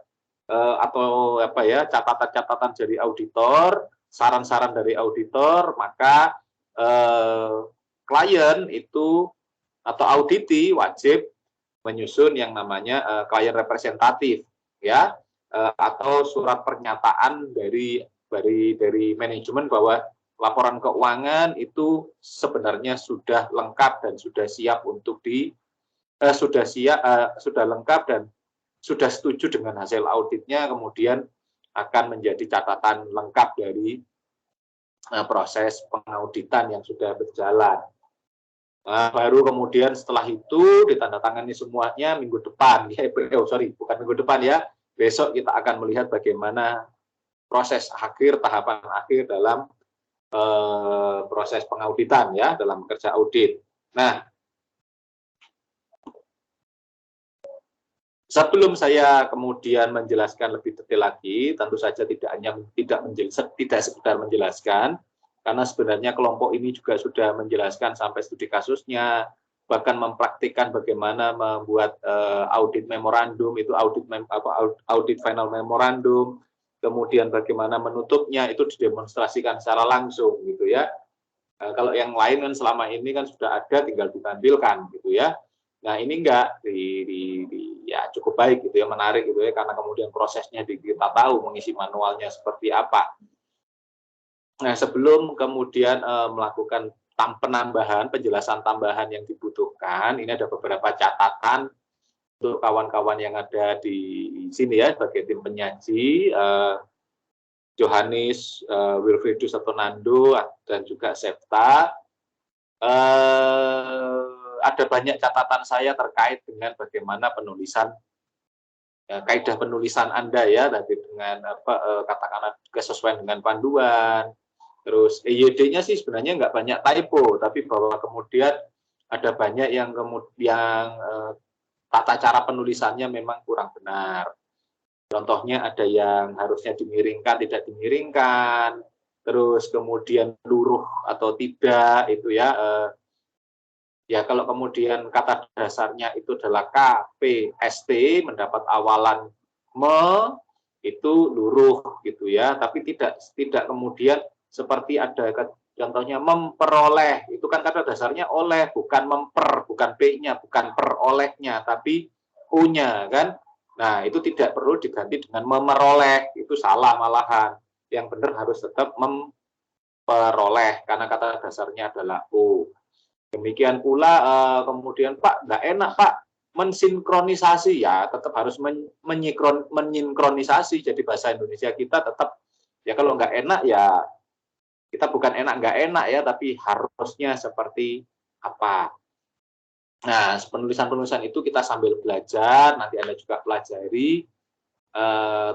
atau apa ya catatan-catatan dari auditor, saran-saran dari auditor, maka klien itu atau auditi wajib menyusun yang namanya klien representatif, ya, atau surat pernyataan dari manajemen bahwa laporan keuangan itu sebenarnya sudah lengkap dan sudah siap untuk sudah lengkap dan sudah setuju dengan hasil auditnya, kemudian akan menjadi catatan lengkap dari proses pengauditan yang sudah berjalan. Baru kemudian setelah itu ditandatangani semuanya minggu depan, bukan minggu depan ya, besok kita akan melihat bagaimana proses akhir, tahapan akhir dalam proses pengauditan ya, dalam kerja audit. Nah, sebelum saya kemudian menjelaskan lebih detail lagi, tentu saja tidak sekedar menjelaskan, karena sebenarnya kelompok ini juga sudah menjelaskan sampai studi kasusnya, bahkan mempraktikkan bagaimana membuat audit memorandum, itu audit final memorandum, kemudian bagaimana menutupnya itu didemonstrasikan secara langsung gitu ya. Kalau yang lain kan selama ini kan sudah ada, tinggal ditampilkan gitu ya. Nah ini enggak ya cukup baik gitu ya, menarik gitu ya, karena kemudian prosesnya kita tahu, mengisi manualnya seperti apa. Nah sebelum kemudian melakukan penambahan, penjelasan tambahan yang dibutuhkan, ini ada beberapa catatan untuk kawan-kawan yang ada di sini ya, sebagai tim penyaji, Johannes, Wilfriedus atau Nando, dan juga Septa. Ada banyak catatan saya terkait dengan bagaimana penulisan, kaidah penulisan Anda ya, tadi dengan katakanlah kesesuaian dengan panduan. Terus EYD-nya sih sebenarnya nggak banyak typo, tapi bahwa kemudian ada banyak yang tata cara penulisannya memang kurang benar. Contohnya ada yang harusnya dimiringkan, tidak dimiringkan, terus kemudian luruh atau tidak, itu ya. Ya kalau kemudian kata dasarnya itu adalah KPST, mendapat awalan me, itu luruh gitu ya, tapi tidak kemudian seperti ada contohnya memperoleh, itu kan kata dasarnya oleh, bukan memper, bukan P-nya, bukan perolehnya, tapi U-nya kan. Nah, itu tidak perlu diganti dengan memeroleh, itu salah malahan. Yang benar harus tetap memperoleh, karena kata dasarnya adalah U. Demikian pula kemudian Pak, nggak enak Pak, mensinkronisasi, ya tetap harus menyinkronisasi. Jadi bahasa Indonesia kita tetap, ya kalau nggak enak ya, kita bukan enak nggak enak ya, tapi harusnya seperti apa. Nah, penulisan-penulisan itu kita sambil belajar, nanti Anda juga pelajari,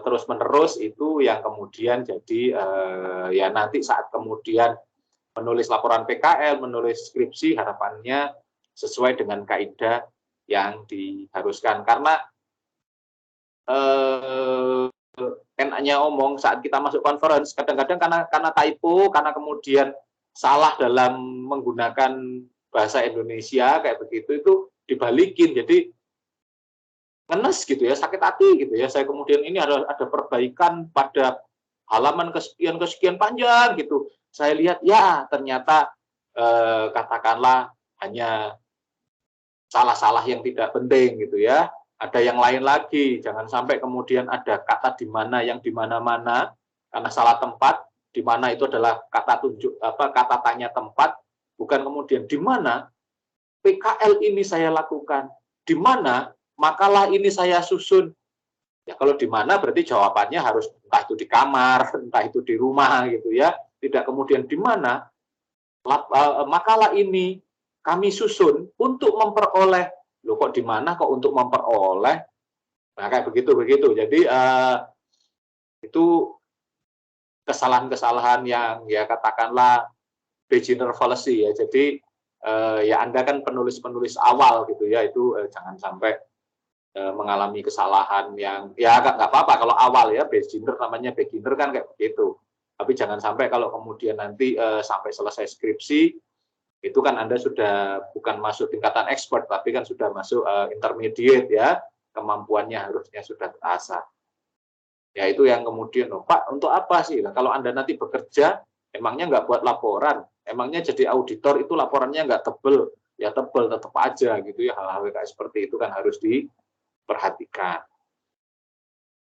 terus-menerus itu yang kemudian jadi, ya nanti saat kemudian menulis laporan PKL, menulis skripsi, harapannya sesuai dengan kaidah yang diharuskan. Karena enaknya omong saat kita masuk conference, kadang-kadang karena typo, karena kemudian salah dalam menggunakan bahasa Indonesia kayak begitu, itu dibalikin, jadi ngenes gitu ya, sakit hati gitu ya. Saya kemudian ini ada perbaikan pada halaman kesekian panjang gitu. Saya lihat ya ternyata katakanlah hanya salah-salah yang tidak penting gitu ya. Ada yang lain lagi, jangan sampai kemudian ada kata di mana yang di mana-mana karena salah tempat, di mana itu adalah kata kata tanya tempat, bukan kemudian di mana PKL ini saya lakukan, di mana makalah ini saya susun. Ya kalau di mana berarti jawabannya harus entah itu di kamar, entah itu di rumah gitu ya. Tidak kemudian di mana makalah ini kami susun untuk memperoleh. Loh kok di mana kok untuk memperoleh? Nah kayak begitu. Jadi itu kesalahan-kesalahan yang ya katakanlah beginner fallacy ya. Jadi ya Anda kan penulis-penulis awal gitu ya, itu jangan sampai mengalami kesalahan yang ya nggak apa-apa kalau awal ya, beginner namanya beginner kan kayak begitu. Tapi jangan sampai kalau kemudian nanti sampai selesai skripsi itu kan Anda sudah bukan masuk tingkatan expert, tapi kan sudah masuk intermediate ya, kemampuannya harusnya sudah terasa. Ya itu yang kemudian, oh, Pak untuk apa sih? Nah, kalau Anda nanti bekerja, emangnya nggak buat laporan? Emangnya jadi auditor itu laporannya nggak tebel? Ya tebel tetap aja gitu ya, hal-hal kayak seperti itu kan harus diperhatikan.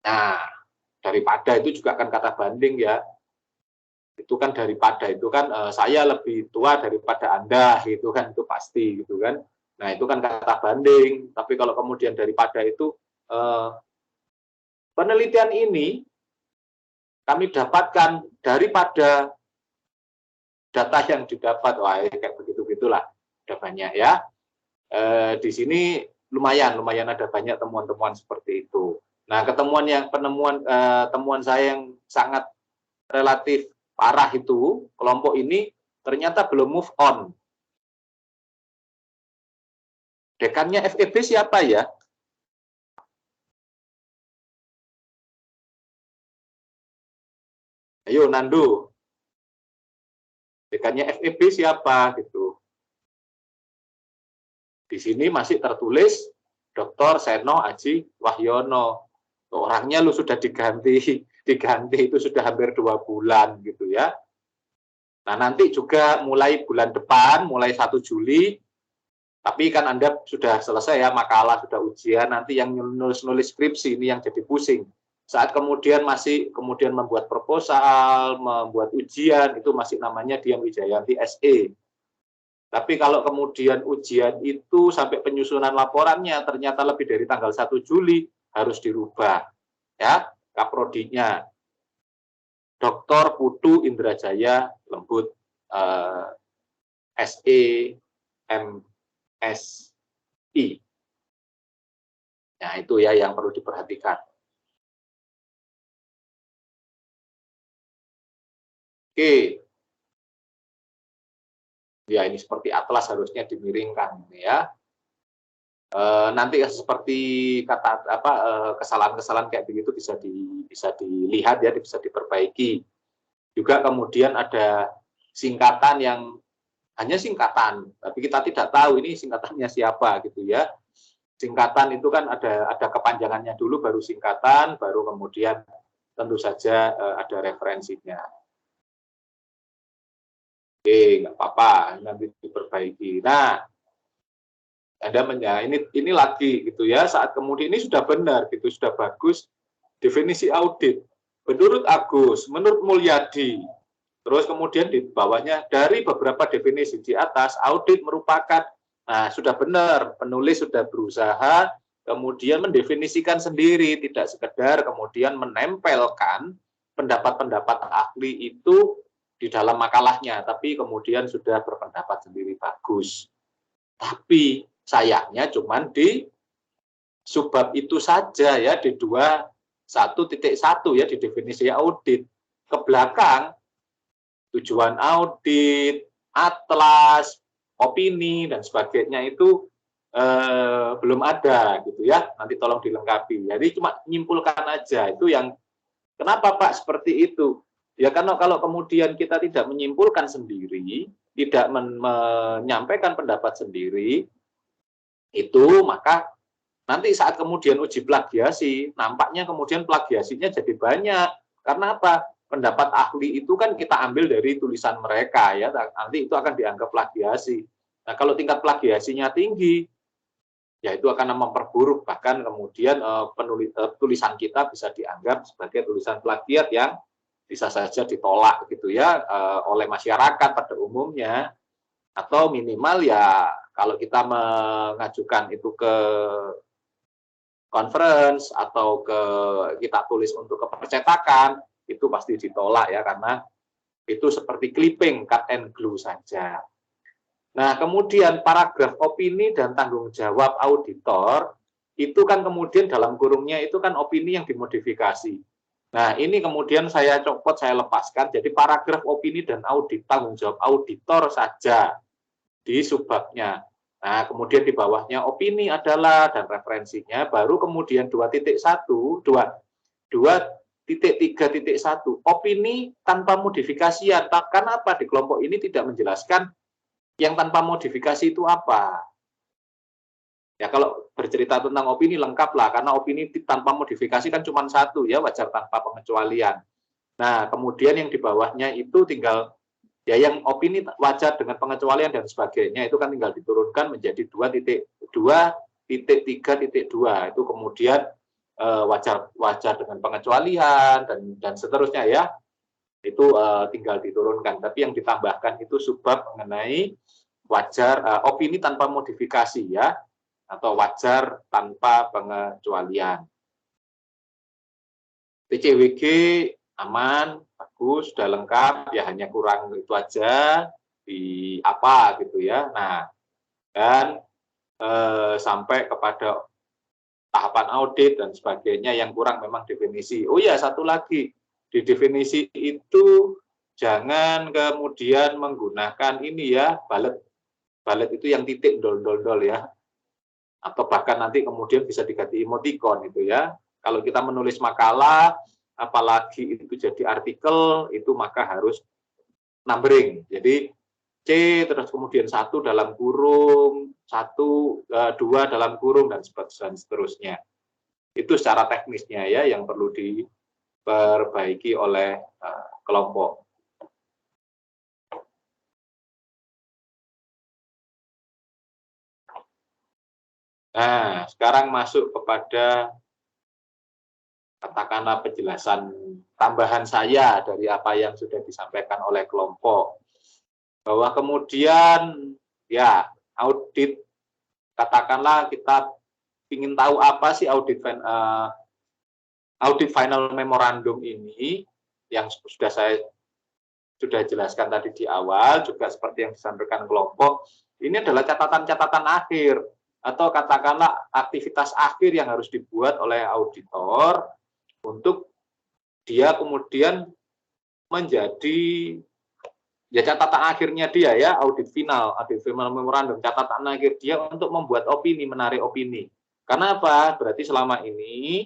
Nah, daripada itu juga kan kata banding ya. Itu kan daripada itu kan saya lebih tua daripada Anda gitu kan, itu pasti gitu kan. Nah, itu kan kata banding. Tapi kalau kemudian daripada itu penelitian ini kami dapatkan daripada data yang didapat, wah kayak begitu-gitulah, ada banyak ya. Di sini lumayan ada banyak temuan-temuan seperti itu. Nah, temuan saya yang sangat relatif parah itu, kelompok ini ternyata belum move on. Dekannya FEB siapa ya? Ayo Nando. Dekannya FEB siapa gitu. Di sini masih tertulis Dr. Seno Aji Wahyono. Orangnya lu sudah diganti itu sudah hampir 2 bulan gitu ya. Nah, nanti juga mulai bulan depan, mulai 1 Juli, tapi kan Anda sudah selesai ya makalah, sudah ujian, nanti yang nulis-nulis skripsi ini yang jadi pusing. Saat kemudian membuat proposal, membuat ujian, itu masih namanya Dian Wijayanti SE. Tapi kalau kemudian ujian itu sampai penyusunan laporannya ternyata lebih dari tanggal 1 Juli, harus dirubah. Ya, kaprodinya. Dr. Putu Indrajaya Lembut SE MSI. Nah, itu ya yang perlu diperhatikan. Oke. Ya, ini seperti atlas harusnya dimiringkan ya. Nanti seperti kesalahan-kesalahan kayak begitu bisa dilihat ya, bisa diperbaiki. Juga kemudian ada singkatan yang hanya singkatan, tapi kita tidak tahu ini singkatannya siapa gitu ya. Singkatan itu kan ada kepanjangannya dulu, baru singkatan, baru kemudian tentu saja ada referensinya. Oke, nggak apa-apa, nanti diperbaiki. Nah, ini lagi gitu ya, saat kemudian ini sudah benar gitu, sudah bagus definisi audit. Menurut Agus, menurut Mulyadi, terus kemudian di bawahnya dari beberapa definisi di atas, audit merupakan, nah sudah benar, penulis sudah berusaha kemudian mendefinisikan sendiri, tidak sekedar kemudian menempelkan pendapat-pendapat ahli itu di dalam makalahnya, tapi kemudian sudah berpendapat sendiri, bagus. Tapi sayangnya cuman di subbab itu saja ya, di 2.1.1 ya, di definisi audit. Ke belakang, tujuan audit, atlas, opini, dan sebagainya itu belum ada gitu ya, nanti tolong dilengkapi. Jadi cuma menyimpulkan aja, itu yang kenapa Pak seperti itu? Ya karena kalau kemudian kita tidak menyimpulkan sendiri, tidak menyampaikan pendapat sendiri, itu maka nanti saat kemudian uji plagiasi, nampaknya kemudian plagiasinya jadi banyak. Karena apa? Pendapat ahli itu kan kita ambil dari tulisan mereka ya, nanti itu akan dianggap plagiasi. Nah kalau tingkat plagiasinya tinggi, ya itu akan memperburuk, bahkan kemudian tulisan kita bisa dianggap sebagai tulisan plagiat yang bisa saja ditolak gitu ya oleh masyarakat pada umumnya, atau minimal ya kalau kita mengajukan itu ke conference atau kita tulis untuk kepercetakan, itu pasti ditolak ya, karena itu seperti clipping, cut and glue saja. Nah, kemudian paragraf opini dan tanggung jawab auditor, itu kan kemudian dalam kurungnya itu kan opini yang dimodifikasi. Nah, ini kemudian saya copot, saya lepaskan, jadi paragraf opini dan tanggung jawab auditor saja di subbabnya. Nah, kemudian di bawahnya opini adalah dan referensinya, baru kemudian 2.1, 2.3.1, opini tanpa modifikasian. Kenapa di kelompok ini tidak menjelaskan yang tanpa modifikasi itu apa? Ya kalau bercerita tentang opini lengkap lah, karena opini tanpa modifikasi kan cuma satu ya, wajar tanpa pengecualian. Nah, kemudian yang di bawahnya itu tinggal ya yang opini wajar dengan pengecualian dan sebagainya itu kan tinggal diturunkan menjadi 2.3.2 itu kemudian wajar dengan pengecualian dan seterusnya ya, itu tinggal diturunkan. Tapi yang ditambahkan itu subbab mengenai wajar opini tanpa modifikasi ya, atau wajar tanpa pengecualian. TCWG aman, bagus, sudah lengkap, ya hanya kurang itu aja di apa gitu ya. Nah, dan sampai kepada tahapan audit dan sebagainya, yang kurang memang definisi. Oh ya, satu lagi, di definisi itu jangan kemudian menggunakan ini ya, balet itu yang titik dol ya, atau bahkan nanti kemudian bisa diganti emoticon itu ya. Kalau kita menulis makalah, apalagi itu jadi artikel, itu maka harus numbering. Jadi C terus kemudian 1 dalam kurung, 1, 2 dalam kurung, dan seterusnya. Itu secara teknisnya ya yang perlu diperbaiki oleh kelompok. Nah, sekarang masuk kepada katakanlah penjelasan tambahan saya dari apa yang sudah disampaikan oleh kelompok. Bahwa kemudian ya audit, katakanlah kita ingin tahu apa sih audit final memorandum ini, yang saya sudah jelaskan tadi di awal, juga seperti yang disampaikan kelompok, ini adalah catatan-catatan akhir, atau katakanlah aktivitas akhir yang harus dibuat oleh auditor untuk dia kemudian menjadi ya catatan akhirnya dia ya, audit final memorandum, catatan akhir dia untuk membuat opini, menarik opini. Karena apa? Berarti selama ini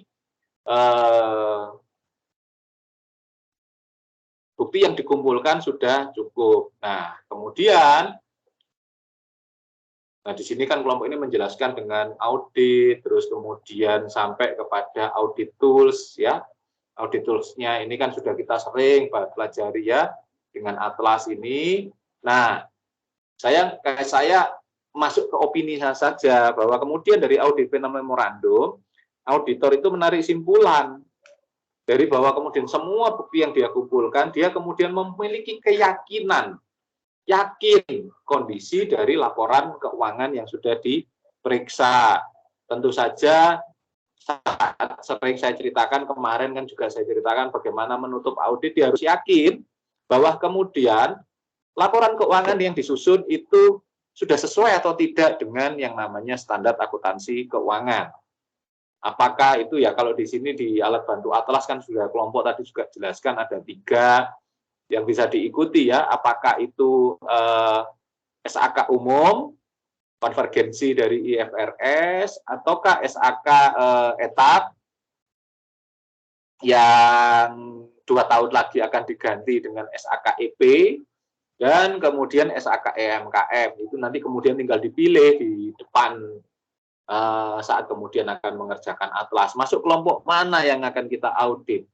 bukti yang dikumpulkan sudah cukup. Nah, kemudian di sini kan kelompok ini menjelaskan dengan audit, terus kemudian sampai kepada audit tools ya. Audit tools-nya ini kan sudah kita sering pelajari ya dengan atlas ini. Nah, saya masuk ke opini saja bahwa kemudian dari audit final memorandum, auditor itu menarik simpulan dari bahwa kemudian semua bukti yang dia kumpulkan, dia kemudian memiliki keyakinan, yakin kondisi dari laporan keuangan yang sudah diperiksa. Tentu saja saat sering saya ceritakan kemarin kan juga saya ceritakan bagaimana menutup audit, dia harus yakin bahwa kemudian laporan keuangan yang disusun itu sudah sesuai atau tidak dengan yang namanya standar akuntansi keuangan. Apakah itu ya, kalau di sini di alat bantu atlas kan sudah kelompok tadi juga jelaskan ada 3 yang bisa diikuti ya, apakah itu SAK umum, konvergensi dari IFRS, ataukah SAK etap yang 2 tahun lagi akan diganti dengan SAK EP, dan kemudian SAK EMKM. Itu nanti kemudian tinggal dipilih di depan saat kemudian akan mengerjakan atlas. Masuk kelompok mana yang akan kita audit?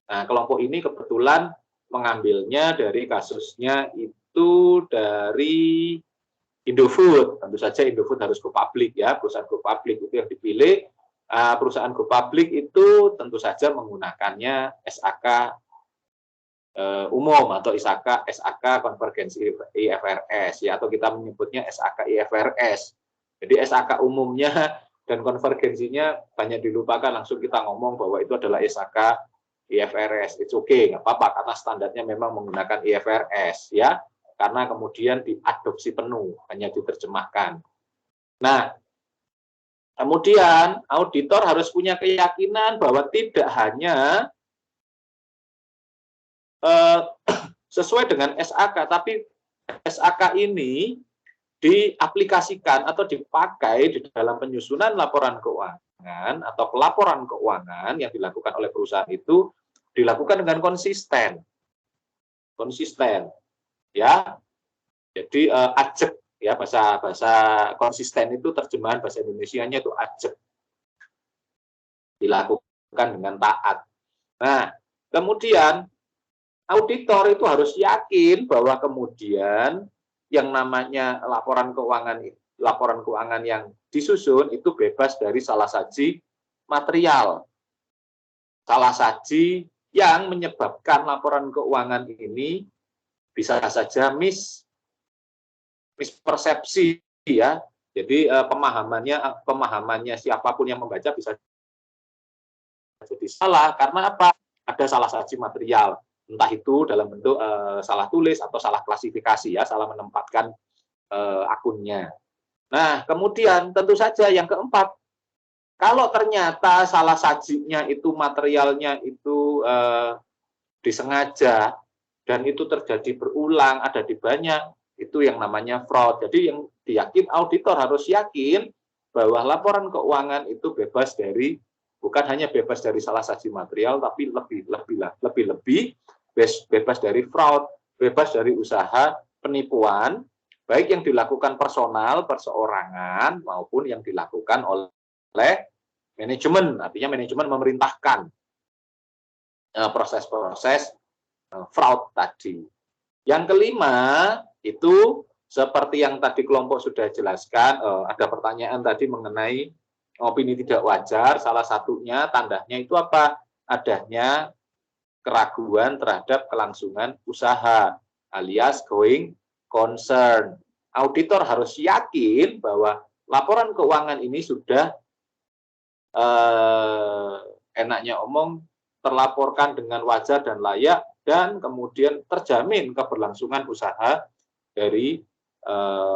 Nah, kelompok ini kebetulan mengambilnya dari kasusnya itu dari Indofood. Tentu saja Indofood harus go public ya, perusahaan go public itu yang dipilih. Perusahaan go public itu tentu saja menggunakannya SAK umum atau SAK konvergensi IFRS ya, atau kita menyebutnya SAK IFRS. Jadi SAK umumnya dan konvergensinya banyak dilupakan, langsung kita ngomong bahwa itu adalah SAK IFRS. It's okay, nggak apa-apa, karena standarnya memang menggunakan IFRS ya, karena kemudian diadopsi penuh, hanya diterjemahkan. Nah, kemudian auditor harus punya keyakinan bahwa tidak hanya sesuai dengan SAK, tapi SAK ini diaplikasikan atau dipakai di dalam penyusunan laporan keuangan atau pelaporan keuangan yang dilakukan oleh perusahaan itu dilakukan dengan konsisten ya. Jadi ajek ya, bahasa konsisten itu terjemahan bahasa Indonesianya itu ajek, dilakukan dengan taat. Nah, kemudian auditor itu harus yakin bahwa kemudian yang namanya laporan keuangan yang disusun itu bebas dari salah saji material. Salah saji yang menyebabkan laporan keuangan ini bisa saja mispersepsi ya. Jadi pemahamannya siapapun yang membaca bisa jadi salah karena apa? Ada salah saji material. Entah itu dalam bentuk salah tulis atau salah klasifikasi ya, salah menempatkan akunnya. Nah, kemudian tentu saja yang keempat, Kalau ternyata salah sajinya itu materialnya itu disengaja dan itu terjadi berulang, ada di banyak, itu yang namanya fraud. Jadi yang auditor harus yakin bahwa laporan keuangan itu bebas dari, bukan hanya bebas dari salah saji material, tapi lebih bebas dari fraud, bebas dari usaha penipuan, baik yang dilakukan personal, perseorangan, maupun yang dilakukan oleh manajemen. Artinya manajemen memerintahkan proses-proses fraud tadi. Yang kelima, itu seperti yang tadi kelompok sudah jelaskan, ada pertanyaan tadi mengenai opini tidak wajar, salah satunya tandanya itu apa? Adanya keraguan terhadap kelangsungan usaha, alias going concern. Auditor harus yakin bahwa laporan keuangan ini sudah enaknya omong terlaporkan dengan wajar dan layak, dan kemudian terjamin keberlangsungan usaha dari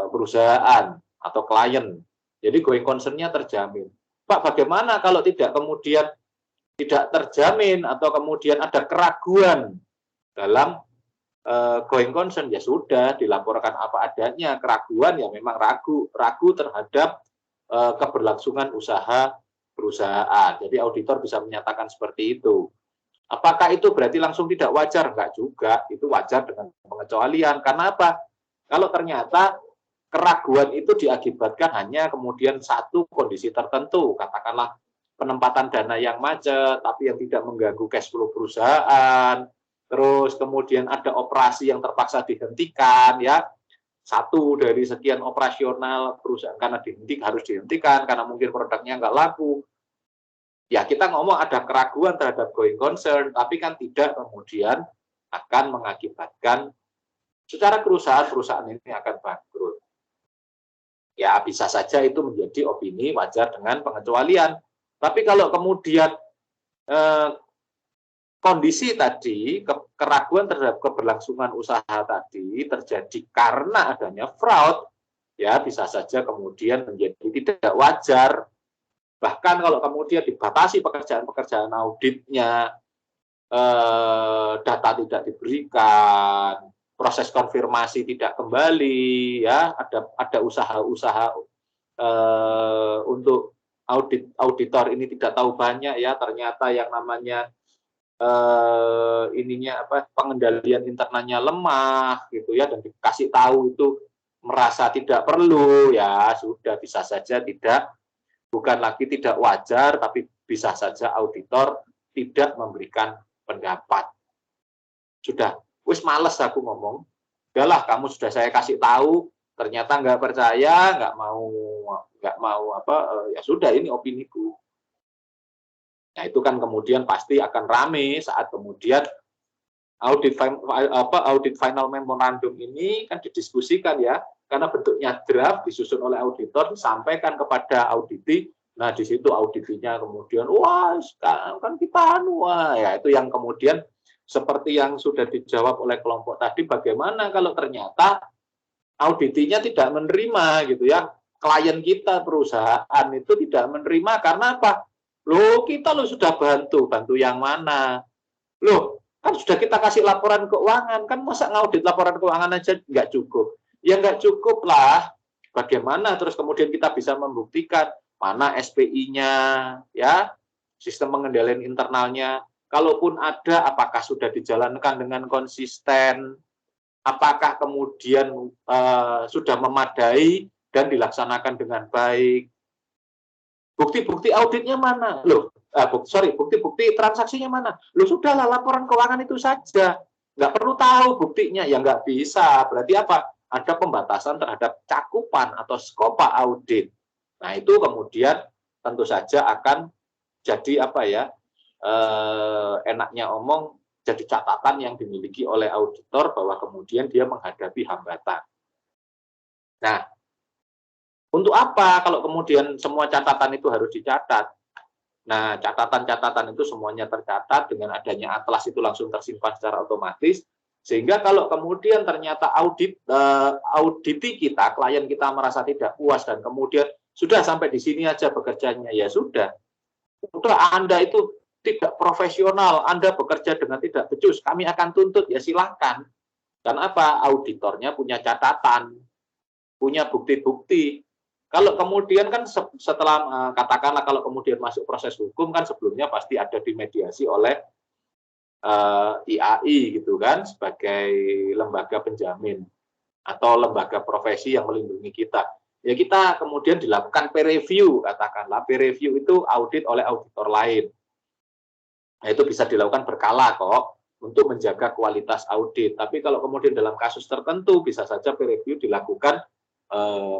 perusahaan atau klien. Jadi going concern-nya terjamin. Pak, bagaimana kalau tidak kemudian tidak terjamin atau kemudian ada keraguan dalam going concern? Ya sudah, dilaporkan apa adanya. Keraguan ya memang ragu terhadap keberlangsungan usaha perusahaan. Jadi auditor bisa menyatakan seperti itu. Apakah itu berarti langsung tidak wajar? Enggak juga, itu wajar dengan pengecualian. Karena apa? Kalau ternyata keraguan itu diakibatkan hanya kemudian satu kondisi tertentu, katakanlah penempatan dana yang macet, tapi yang tidak mengganggu cash flow perusahaan, terus kemudian ada operasi yang terpaksa dihentikan, ya, satu dari sekian operasional perusahaan karena harus dihentikan karena mungkin produknya nggak laku. Ya, kita ngomong ada keraguan terhadap going concern, tapi kan tidak kemudian akan mengakibatkan secara perusahaan ini akan bangkrut. Ya, bisa saja itu menjadi opini wajar dengan pengecualian. Tapi kalau kemudian kondisi tadi, keraguan terhadap keberlangsungan usaha tadi terjadi karena adanya fraud, ya bisa saja kemudian menjadi tidak wajar. Bahkan kalau kemudian dibatasi pekerjaan-pekerjaan auditnya, data tidak diberikan, proses konfirmasi tidak kembali, ya ada usaha-usaha untuk auditor ini tidak tahu banyak, ya ternyata yang namanya pengendalian internalnya lemah gitu ya, dan dikasih tahu itu merasa tidak perlu, ya sudah, bisa saja bukan lagi tidak wajar, tapi bisa saja auditor tidak memberikan pendapat. Sudah, wis males aku ngomong. Udahlah, kamu sudah saya kasih tahu, ternyata nggak percaya, nggak mau ya sudah, ini opiniku. Nah, itu kan kemudian pasti akan rame saat kemudian audit final memorandum ini kan didiskusikan, ya, karena bentuknya draft disusun oleh auditor, disampaikan kepada auditi. Nah, di situ auditinya kemudian, wah, kan kita ya itu yang kemudian seperti yang sudah dijawab oleh kelompok tadi, bagaimana kalau ternyata auditinya tidak menerima gitu ya, klien kita perusahaan itu tidak menerima karena apa? Loh, kita sudah bantu yang mana? Loh, kan sudah kita kasih laporan keuangan, kan masa ngaudit laporan keuangan aja nggak cukup? Ya nggak cukup lah. Bagaimana terus kemudian kita bisa membuktikan mana SPI-nya, ya, sistem pengendalian internalnya. Kalaupun ada, apakah sudah dijalankan dengan konsisten? Apakah kemudian sudah memadai dan dilaksanakan dengan baik? Bukti-bukti auditnya mana? Bukti-bukti transaksinya mana? Loh, sudahlah, laporan keuangan itu saja. Nggak perlu tahu buktinya, ya nggak bisa. Berarti apa? Ada pembatasan terhadap cakupan atau skopa audit. Nah, itu kemudian tentu saja akan jadi enaknya omong, jadi catatan yang dimiliki oleh auditor bahwa kemudian dia menghadapi hambatan. Nah, untuk apa kalau kemudian semua catatan itu harus dicatat? Nah, catatan-catatan itu semuanya tercatat, dengan adanya atlas itu langsung tersimpan secara otomatis, sehingga kalau kemudian ternyata auditi kita, klien kita merasa tidak puas dan kemudian Sudah sampai di sini aja bekerjanya, ya sudah. Udah Anda itu tidak profesional, Anda bekerja dengan tidak becus, kami akan tuntut, ya silahkan. Karena apa? Auditornya punya catatan, punya bukti-bukti. Kalau kemudian kan setelah katakanlah kalau kemudian masuk proses hukum kan sebelumnya pasti ada dimediasi oleh IAI gitu kan sebagai lembaga penjamin atau lembaga profesi yang melindungi kita. Ya kita kemudian dilakukan peer review, katakanlah peer review itu audit oleh auditor lain. Nah, itu bisa dilakukan berkala kok untuk menjaga kualitas audit. Tapi kalau kemudian dalam kasus tertentu bisa saja peer review dilakukan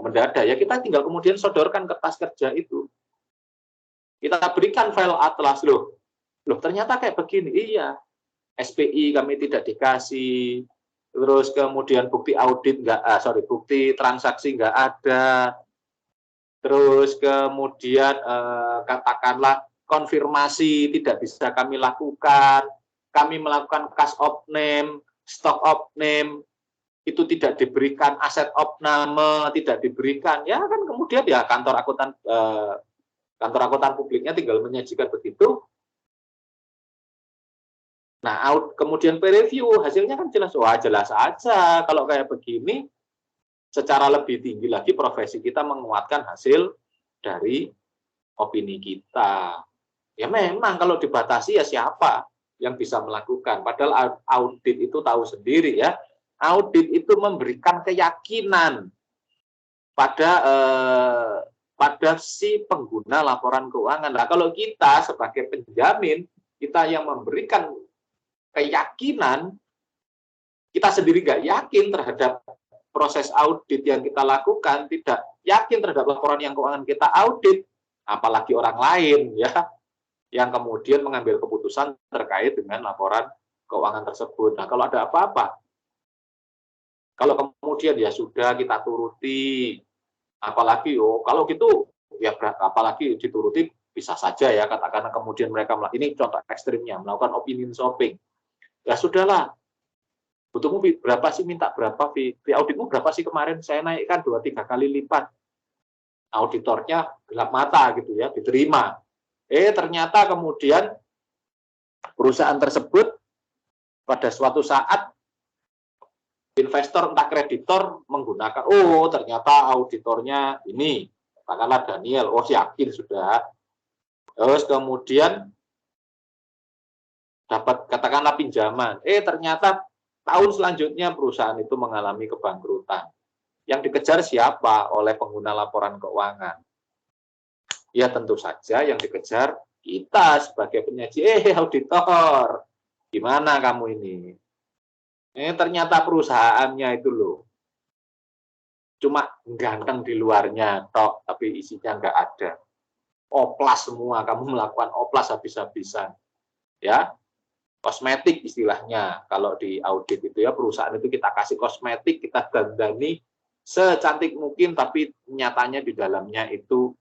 mendadak. Ya kita tinggal kemudian sodorkan kertas kerja itu. Kita berikan file atlas loh ternyata kayak begini. Iya, SPI kami tidak dikasih. Terus kemudian bukti audit bukti transaksi nggak ada. Terus kemudian katakanlah konfirmasi tidak bisa kami lakukan. Kami melakukan cash of name, stock of name, itu tidak diberikan, aset opname tidak diberikan. Ya kan kemudian ya kantor akuntan publiknya tinggal menyajikan begitu. Nah, kemudian peer review, hasilnya kan jelas, wah jelas aja kalau kayak begini, secara lebih tinggi lagi profesi kita menguatkan hasil dari opini kita. Ya memang kalau dibatasi ya siapa yang bisa melakukan, padahal audit itu tahu sendiri ya, audit itu memberikan keyakinan pada si pengguna laporan keuangan. Nah, kalau kita sebagai penjamin, kita yang memberikan keyakinan, kita sendiri nggak yakin terhadap proses audit yang kita lakukan, tidak yakin terhadap laporan yang keuangan kita audit, apalagi orang lain ya, yang kemudian mengambil keputusan terkait dengan laporan keuangan tersebut. Nah, kalau ada apa-apa, kalau kemudian ya sudah kita turuti, apalagi kalau gitu ya apalagi dituruti bisa saja ya katakanlah kemudian mereka ini contoh ekstrimnya melakukan opinion shopping. Ya sudahlah, butuhmu berapa sih, minta berapa fee auditmu berapa sih kemarin, saya naikkan 2-3 kali lipat. Auditornya gelap mata gitu ya, diterima. Ternyata kemudian perusahaan tersebut pada suatu saat investor entah kreditor menggunakan, ternyata auditornya ini, katakanlah Daniel, yakin sudah. Terus kemudian dapat katakanlah pinjaman, ternyata tahun selanjutnya perusahaan itu mengalami kebangkrutan. Yang dikejar siapa? Oleh pengguna laporan keuangan. Ya tentu saja yang dikejar kita sebagai penyaji, auditor, gimana kamu ini? Ternyata perusahaannya itu loh, cuma ganteng di luarnya, tapi isinya nggak ada. Oplas semua, kamu melakukan oplas habis-habisan. Ya, kosmetik istilahnya, kalau di audit itu ya, perusahaan itu kita kasih kosmetik, kita dandani secantik mungkin, tapi nyatanya di dalamnya itu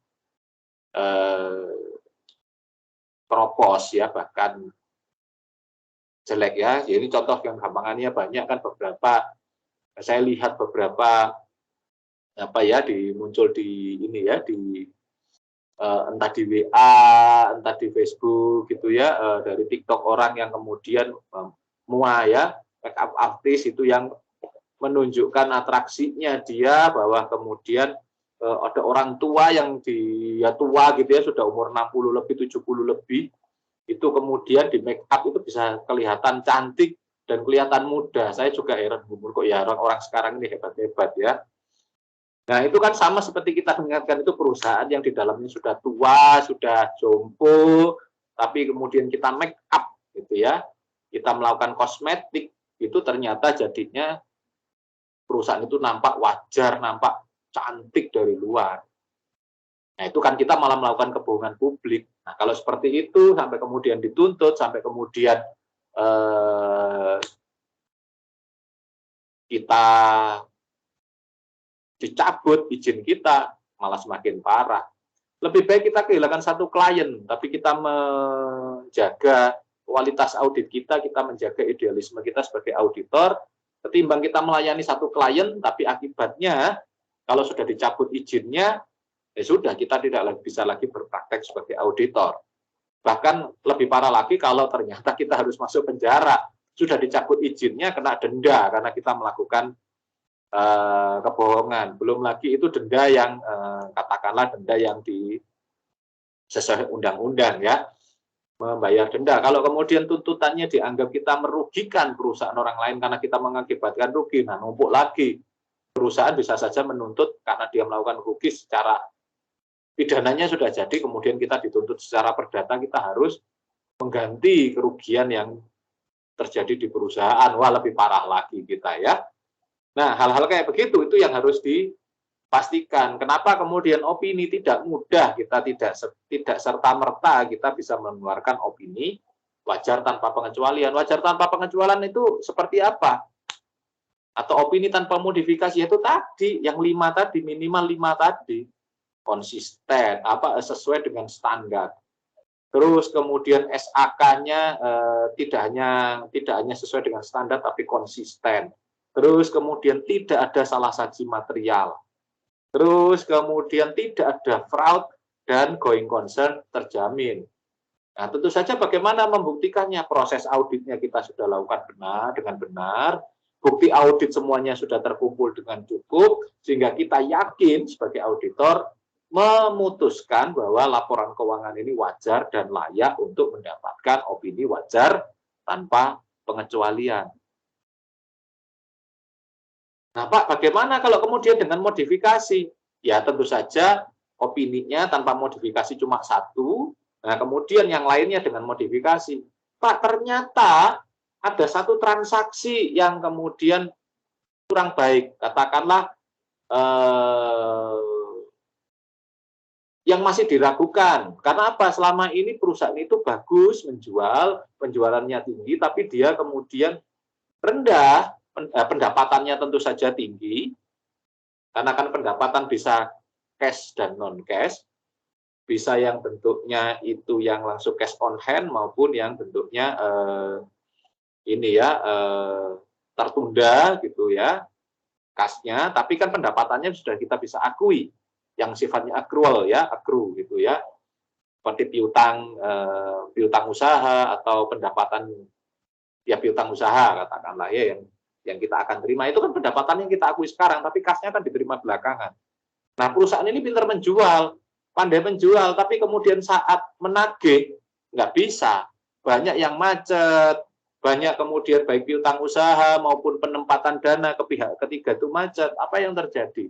propos ya, bahkan jelek ya. Jadi contoh yang gampangannya banyak kan, beberapa saya lihat beberapa muncul di ini ya, di entah di WA, entah di Facebook gitu ya, dari TikTok orang yang kemudian make up artis itu yang menunjukkan atraksinya dia, bahwa kemudian ada orang tua yang tua gitu ya, sudah umur 60 lebih, 70 lebih, itu kemudian di make up itu bisa kelihatan cantik dan kelihatan muda. Saya juga heran, kok ya orang sekarang ini hebat-hebat ya. Nah, itu kan sama seperti kita mengingatkan itu perusahaan yang di dalamnya sudah tua, sudah jompo, tapi kemudian kita make up gitu ya. Kita melakukan kosmetik, itu ternyata jadinya perusahaan itu nampak wajar, nampak cantik dari luar. Nah, itu kan kita malah melakukan kebohongan publik. Nah, kalau seperti itu sampai kemudian dituntut, sampai kemudian kita dicabut izin kita, malah semakin parah. Lebih baik kita kehilangan satu klien, tapi kita menjaga kualitas audit kita menjaga idealisme kita sebagai auditor, ketimbang kita melayani satu klien, tapi akibatnya kalau sudah dicabut izinnya, ya sudah, kita tidak bisa lagi berpraktek sebagai auditor. Bahkan lebih parah lagi kalau ternyata kita harus masuk penjara, sudah dicabut izinnya, kena denda karena kita melakukan kebohongan. Belum lagi itu denda yang katakanlah denda yang sesuai undang-undang ya, membayar denda. Kalau kemudian tuntutannya dianggap kita merugikan perusahaan orang lain karena kita mengakibatkan rugi, nah numpuk lagi. Perusahaan bisa saja menuntut karena dia melakukan rugi secara pidananya sudah jadi, kemudian kita dituntut secara perdata, kita harus mengganti kerugian yang terjadi di perusahaan. Wah, lebih parah lagi kita ya. Nah, hal-hal kayak begitu itu yang harus dipastikan. Kenapa kemudian opini tidak mudah, kita tidak serta-merta kita bisa mengeluarkan opini wajar tanpa pengecualian. Wajar tanpa pengecualian itu seperti apa? Atau opini tanpa modifikasi itu tadi, yang 5 tadi, minimal 5 tadi. Konsisten, sesuai dengan standar. Terus kemudian SAK-nya tidak hanya sesuai dengan standar tapi konsisten. Terus kemudian tidak ada salah saji material. Terus kemudian tidak ada fraud dan going concern terjamin. Nah, tentu saja bagaimana membuktikannya? Proses auditnya kita sudah lakukan dengan benar. Bukti audit semuanya sudah terkumpul dengan cukup, sehingga kita yakin sebagai auditor memutuskan bahwa laporan keuangan ini wajar dan layak untuk mendapatkan opini wajar tanpa pengecualian. Nah, Pak, bagaimana kalau kemudian dengan modifikasi? Ya, tentu saja opininya tanpa modifikasi cuma 1, nah kemudian yang lainnya dengan modifikasi. Pak, ternyata ada 1 transaksi yang kemudian kurang baik, katakanlah yang masih diragukan. Karena apa? Selama ini perusahaan itu bagus menjual, penjualannya tinggi, tapi dia kemudian rendah, pendapatannya tentu saja tinggi, karena kan pendapatan bisa cash dan non-cash, bisa yang bentuknya itu yang langsung cash on hand maupun yang bentuknya tertunda gitu ya, kasnya, tapi kan pendapatannya sudah kita bisa akui, yang sifatnya accrual ya, accrue gitu ya, seperti piutang usaha atau pendapatan ya piutang usaha katakanlah ya, yang kita akan terima itu kan pendapatan yang kita akui sekarang, tapi kasnya kan diterima belakangan. Nah, perusahaan ini pintar menjual, pandai menjual, tapi kemudian saat menagih nggak bisa, banyak yang macet, banyak kemudian baik piutang usaha maupun penempatan dana ke pihak ketiga itu macet. Apa yang terjadi?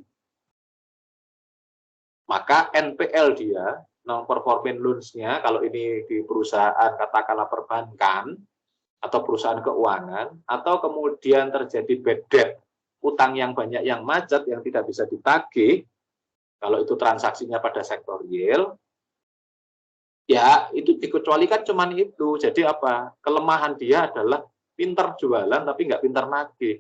Maka NPL dia, non-performing loans-nya, kalau ini di perusahaan katakanlah perbankan atau perusahaan keuangan, atau kemudian terjadi bad debt, utang yang banyak yang macet, yang tidak bisa ditagih, kalau itu transaksinya pada sektor real, ya itu dikecualikan cuman itu. Jadi apa? Kelemahan dia adalah pinter jualan tapi nggak pinter nagih.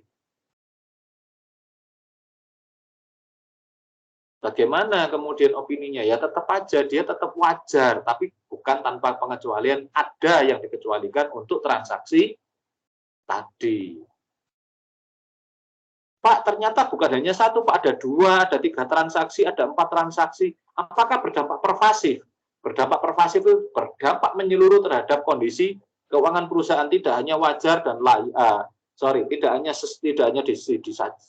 Bagaimana kemudian opininya? Ya tetap aja, dia tetap wajar, tapi bukan tanpa pengecualian. Ada yang dikecualikan untuk transaksi tadi. Pak, ternyata bukan hanya 1, Pak, ada 2, ada 3 transaksi, ada 4 transaksi. Apakah berdampak pervasif? Berdampak pervasif itu berdampak menyeluruh terhadap kondisi keuangan perusahaan, tidak hanya wajar dan tidak hanya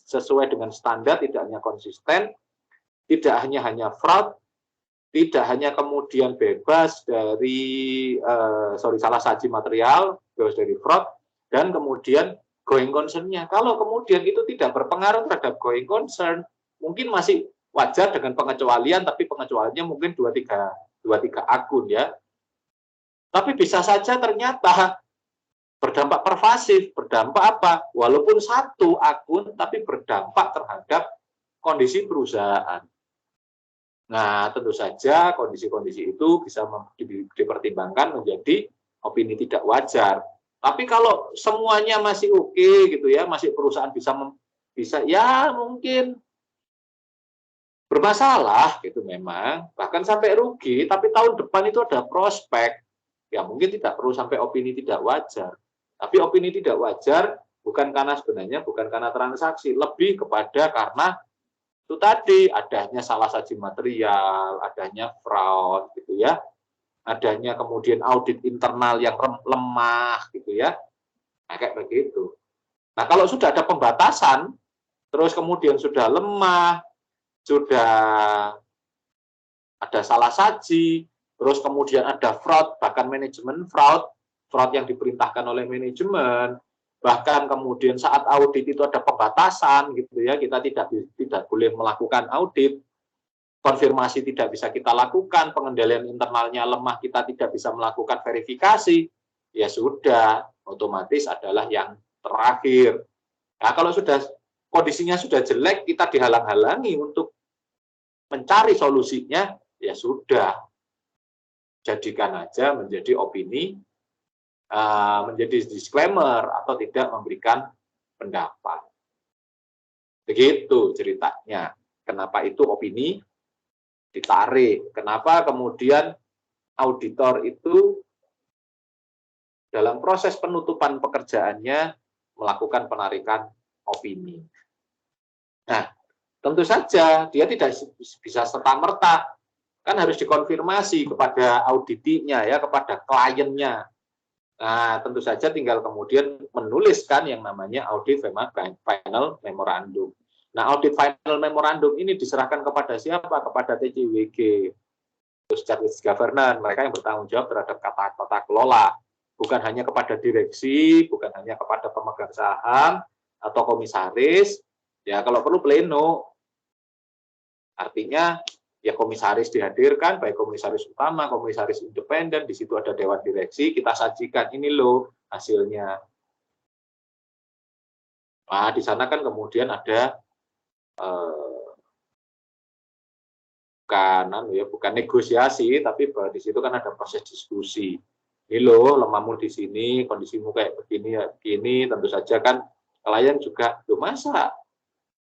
sesuai dengan standar, tidak hanya konsisten, tidak hanya fraud, tidak hanya kemudian bebas dari salah saji material, bebas dari fraud, dan kemudian going concern-nya. Kalau kemudian itu tidak berpengaruh terhadap going concern, mungkin masih wajar dengan pengecualian, tapi pengecualiannya mungkin 2-3 akun ya. Tapi bisa saja ternyata berdampak pervasif, berdampak apa? Walaupun 1 akun, tapi berdampak terhadap kondisi perusahaan. Nah, tentu saja kondisi-kondisi itu bisa dipertimbangkan menjadi opini tidak wajar. Tapi kalau semuanya masih oke gitu ya, masih perusahaan bisa ya mungkin bermasalah gitu memang, bahkan sampai rugi, tapi tahun depan itu ada prospek. Ya mungkin tidak perlu sampai opini tidak wajar. Tapi opini tidak wajar bukan karena transaksi, lebih kepada karena Itu tadi adanya salah saji material, adanya fraud gitu ya. Adanya kemudian audit internal yang lemah gitu ya. Nah, kayak begitu. Nah, kalau sudah ada pembatasan, terus kemudian sudah lemah, sudah ada salah saji, terus kemudian ada fraud, bahkan manajemen fraud yang diperintahkan oleh manajemen, bahkan kemudian saat audit itu ada pembatasan gitu ya, kita tidak boleh melakukan audit, konfirmasi tidak bisa kita lakukan, pengendalian internalnya lemah, kita tidak bisa melakukan verifikasi, ya sudah, otomatis adalah yang terakhir. Nah, kalau sudah kondisinya sudah jelek, kita dihalang-halangi untuk mencari solusinya, ya sudah, jadikan aja menjadi opini, menjadi disclaimer atau tidak memberikan pendapat. Begitu ceritanya. Kenapa itu opini ditarik? Kenapa kemudian auditor itu dalam proses penutupan pekerjaannya melakukan penarikan opini? Nah, tentu saja dia tidak bisa serta-merta, kan harus dikonfirmasi kepada auditinya ya, kepada kliennya. Nah, tentu saja tinggal kemudian menuliskan yang namanya audit final memorandum. Nah, audit final memorandum ini diserahkan kepada siapa? Kepada TCWG, Strategic Governance, mereka yang bertanggung jawab terhadap tata kelola, bukan hanya kepada direksi, bukan hanya kepada pemegang saham atau komisaris. Ya, kalau perlu pleno. Artinya ya komisaris dihadirkan, baik komisaris utama, komisaris independen, di situ ada dewan direksi, kita sajikan ini loh hasilnya. Nah, di sana kan kemudian ada bukan negosiasi, tapi di situ kan ada proses diskusi. Ini loh lemahmu di sini, kondisimu kayak begini, begini, tentu saja kan klien juga, loh masa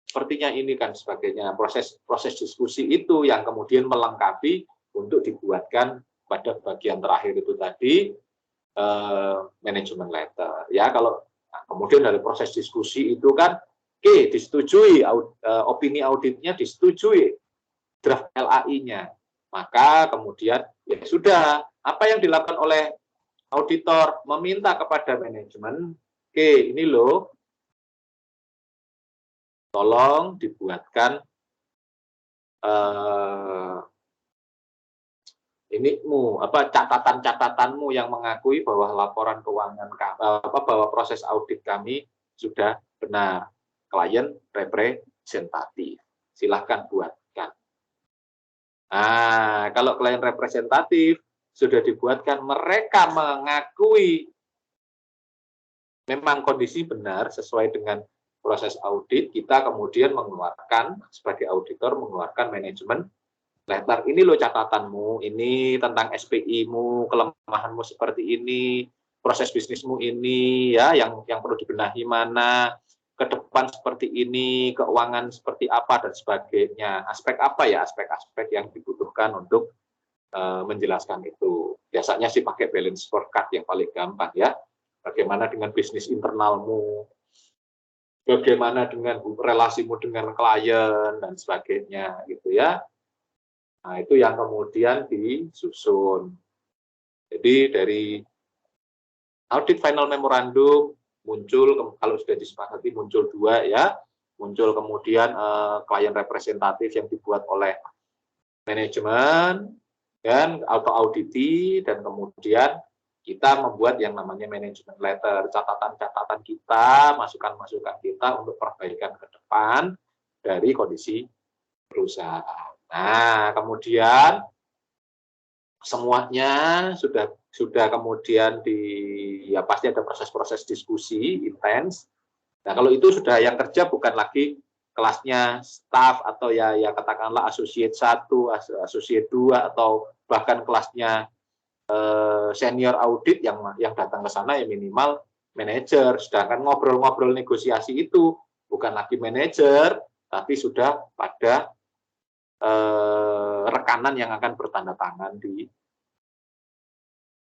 sepertinya ini kan sebagainya. Proses diskusi itu yang kemudian melengkapi untuk dibuatkan pada bagian terakhir itu tadi manajemen letter. Ya, kalau kemudian dari proses diskusi itu kan disetujui, opini auditnya disetujui, draft LAI-nya. Maka kemudian ya sudah, apa yang dilakukan oleh auditor? Meminta kepada manajemen, ini loh, tolong dibuatkan catatan-catatanmu yang mengakui bahwa laporan keuangan bahwa proses audit kami sudah benar. Klien representatif. Silahkan buatkan. Nah, kalau klien representatif sudah dibuatkan, mereka mengakui memang kondisi benar sesuai dengan proses audit, kita kemudian mengeluarkan, sebagai auditor mengeluarkan manajemen letter. Ini loh catatanmu, ini tentang SPI-mu, kelemahanmu seperti ini, proses bisnismu ini, ya, yang perlu dibenahi mana, ke depan seperti ini, keuangan seperti apa, dan sebagainya. Aspek apa ya, aspek-aspek yang dibutuhkan untuk menjelaskan itu. Biasanya sih pakai balance scorecard yang paling gampang ya. Bagaimana dengan bisnis internalmu, bagaimana dengan relasimu dengan klien dan sebagainya gitu ya. Nah, itu yang kemudian disusun. Jadi dari audit final memorandum muncul, kalau sudah disepakati muncul dua ya, muncul kemudian klien representatif yang dibuat oleh manajemen dan atau auditi, dan kemudian kita membuat yang namanya manajemen letter, catatan-catatan kita, masukan-masukan kita untuk perbaikan ke depan dari kondisi perusahaan. Nah, kemudian semuanya sudah kemudian ya pasti ada proses-proses diskusi intens. Nah, kalau itu sudah yang kerja bukan lagi kelasnya staff atau ya katakanlah associate 1, associate 2 atau bahkan kelasnya senior audit yang datang ke sana ya minimal manajer. Sedangkan ngobrol-ngobrol negosiasi itu bukan lagi manajer, tapi sudah pada rekanan yang akan bertanda tangan di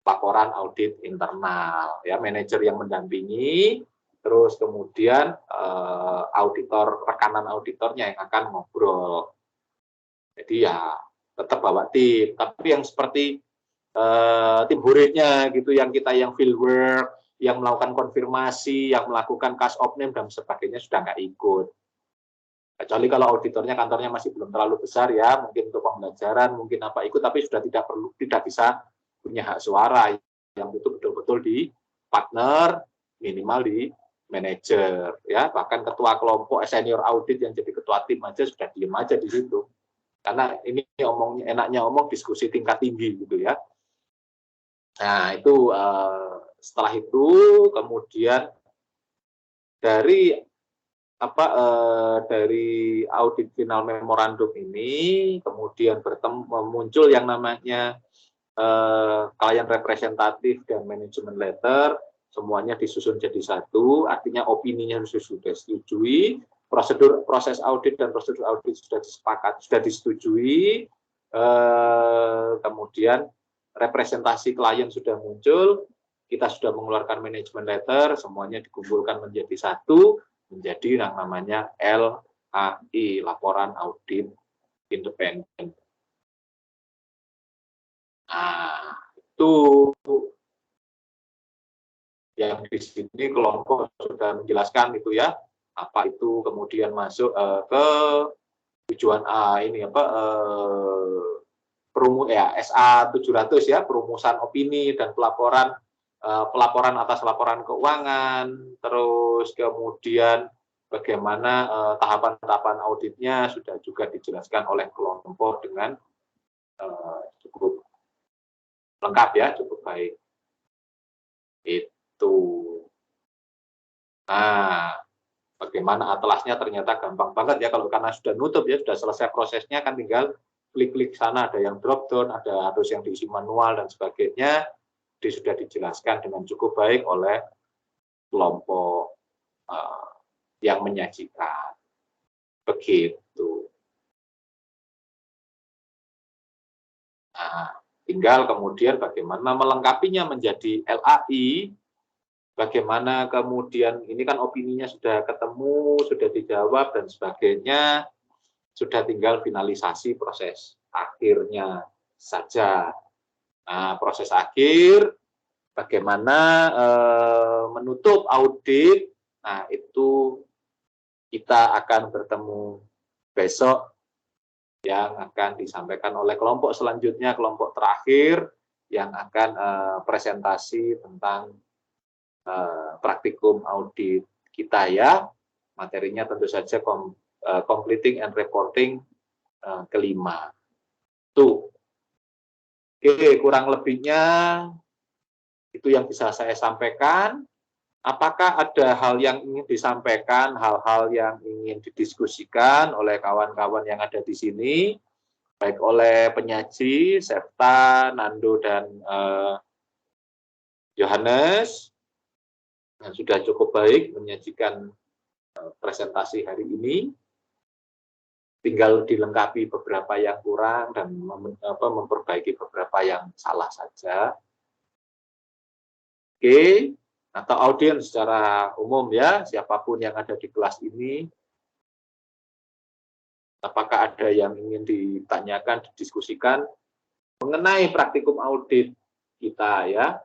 laporan audit internal. Ya, manajer yang mendampingi, terus kemudian rekanan auditornya yang akan ngobrol. Jadi ya tetap bawa tim, tapi yang seperti tim huritnya gitu, yang field work, yang melakukan konfirmasi, yang melakukan cast of name dan sebagainya sudah nggak ikut. Kecuali kalau auditornya kantornya masih belum terlalu besar ya, mungkin untuk pembelajaran, mungkin apa ikut, tapi sudah tidak bisa punya hak suara, yang itu betul-betul di partner, minimal di manajer, ya. Bahkan ketua kelompok senior audit yang jadi ketua tim aja sudah diem aja di situ. Karena ini enaknya diskusi tingkat tinggi gitu ya. Nah, itu setelah itu kemudian dari audit final memorandum ini kemudian muncul yang namanya klien representatif dan manajemen letter, semuanya disusun jadi satu, artinya opininya sudah disetujui, proses audit dan prosedur audit sudah disetujui, kemudian representasi klien sudah muncul, kita sudah mengeluarkan manajemen letter, semuanya dikumpulkan menjadi satu, menjadi yang namanya LAI, laporan audit independen. Nah, itu yang di sini kelompok sudah menjelaskan itu ya, apa itu, kemudian masuk ke tujuan A ini SA 700 ya, perumusan opini dan pelaporan atas laporan keuangan, terus kemudian bagaimana tahapan-tahapan auditnya sudah juga dijelaskan oleh kelompok dengan cukup lengkap ya, cukup baik. Itu. Nah, bagaimana atlasnya ternyata gampang banget ya, kalau karena sudah nutup ya, sudah selesai prosesnya, kan tinggal klik-klik sana, ada yang drop down, ada harus yang diisi manual dan sebagainya, sudah dijelaskan dengan cukup baik oleh kelompok yang menyajikan. Begitu. Nah, tinggal kemudian bagaimana melengkapinya menjadi LAI, bagaimana kemudian ini kan opininya sudah ketemu, sudah dijawab dan sebagainya, sudah tinggal finalisasi proses akhirnya saja. Nah, proses akhir bagaimana menutup audit, nah itu kita akan bertemu besok, yang akan disampaikan oleh kelompok selanjutnya, kelompok terakhir yang akan presentasi tentang praktikum audit kita ya. Materinya tentu saja completing and reporting kelima. Tuh. Oke, kurang lebihnya itu yang bisa saya sampaikan. Apakah ada hal yang ingin disampaikan, hal-hal yang ingin didiskusikan oleh kawan-kawan yang ada di sini, baik oleh penyaji, Sefta, Nando, dan Yohanes, yang sudah cukup baik menyajikan presentasi hari ini. Tinggal dilengkapi beberapa yang kurang dan memperbaiki beberapa yang salah saja. Oke. Atau audiens secara umum ya, siapapun yang ada di kelas ini, apakah ada yang ingin ditanyakan, didiskusikan mengenai praktikum audit kita ya.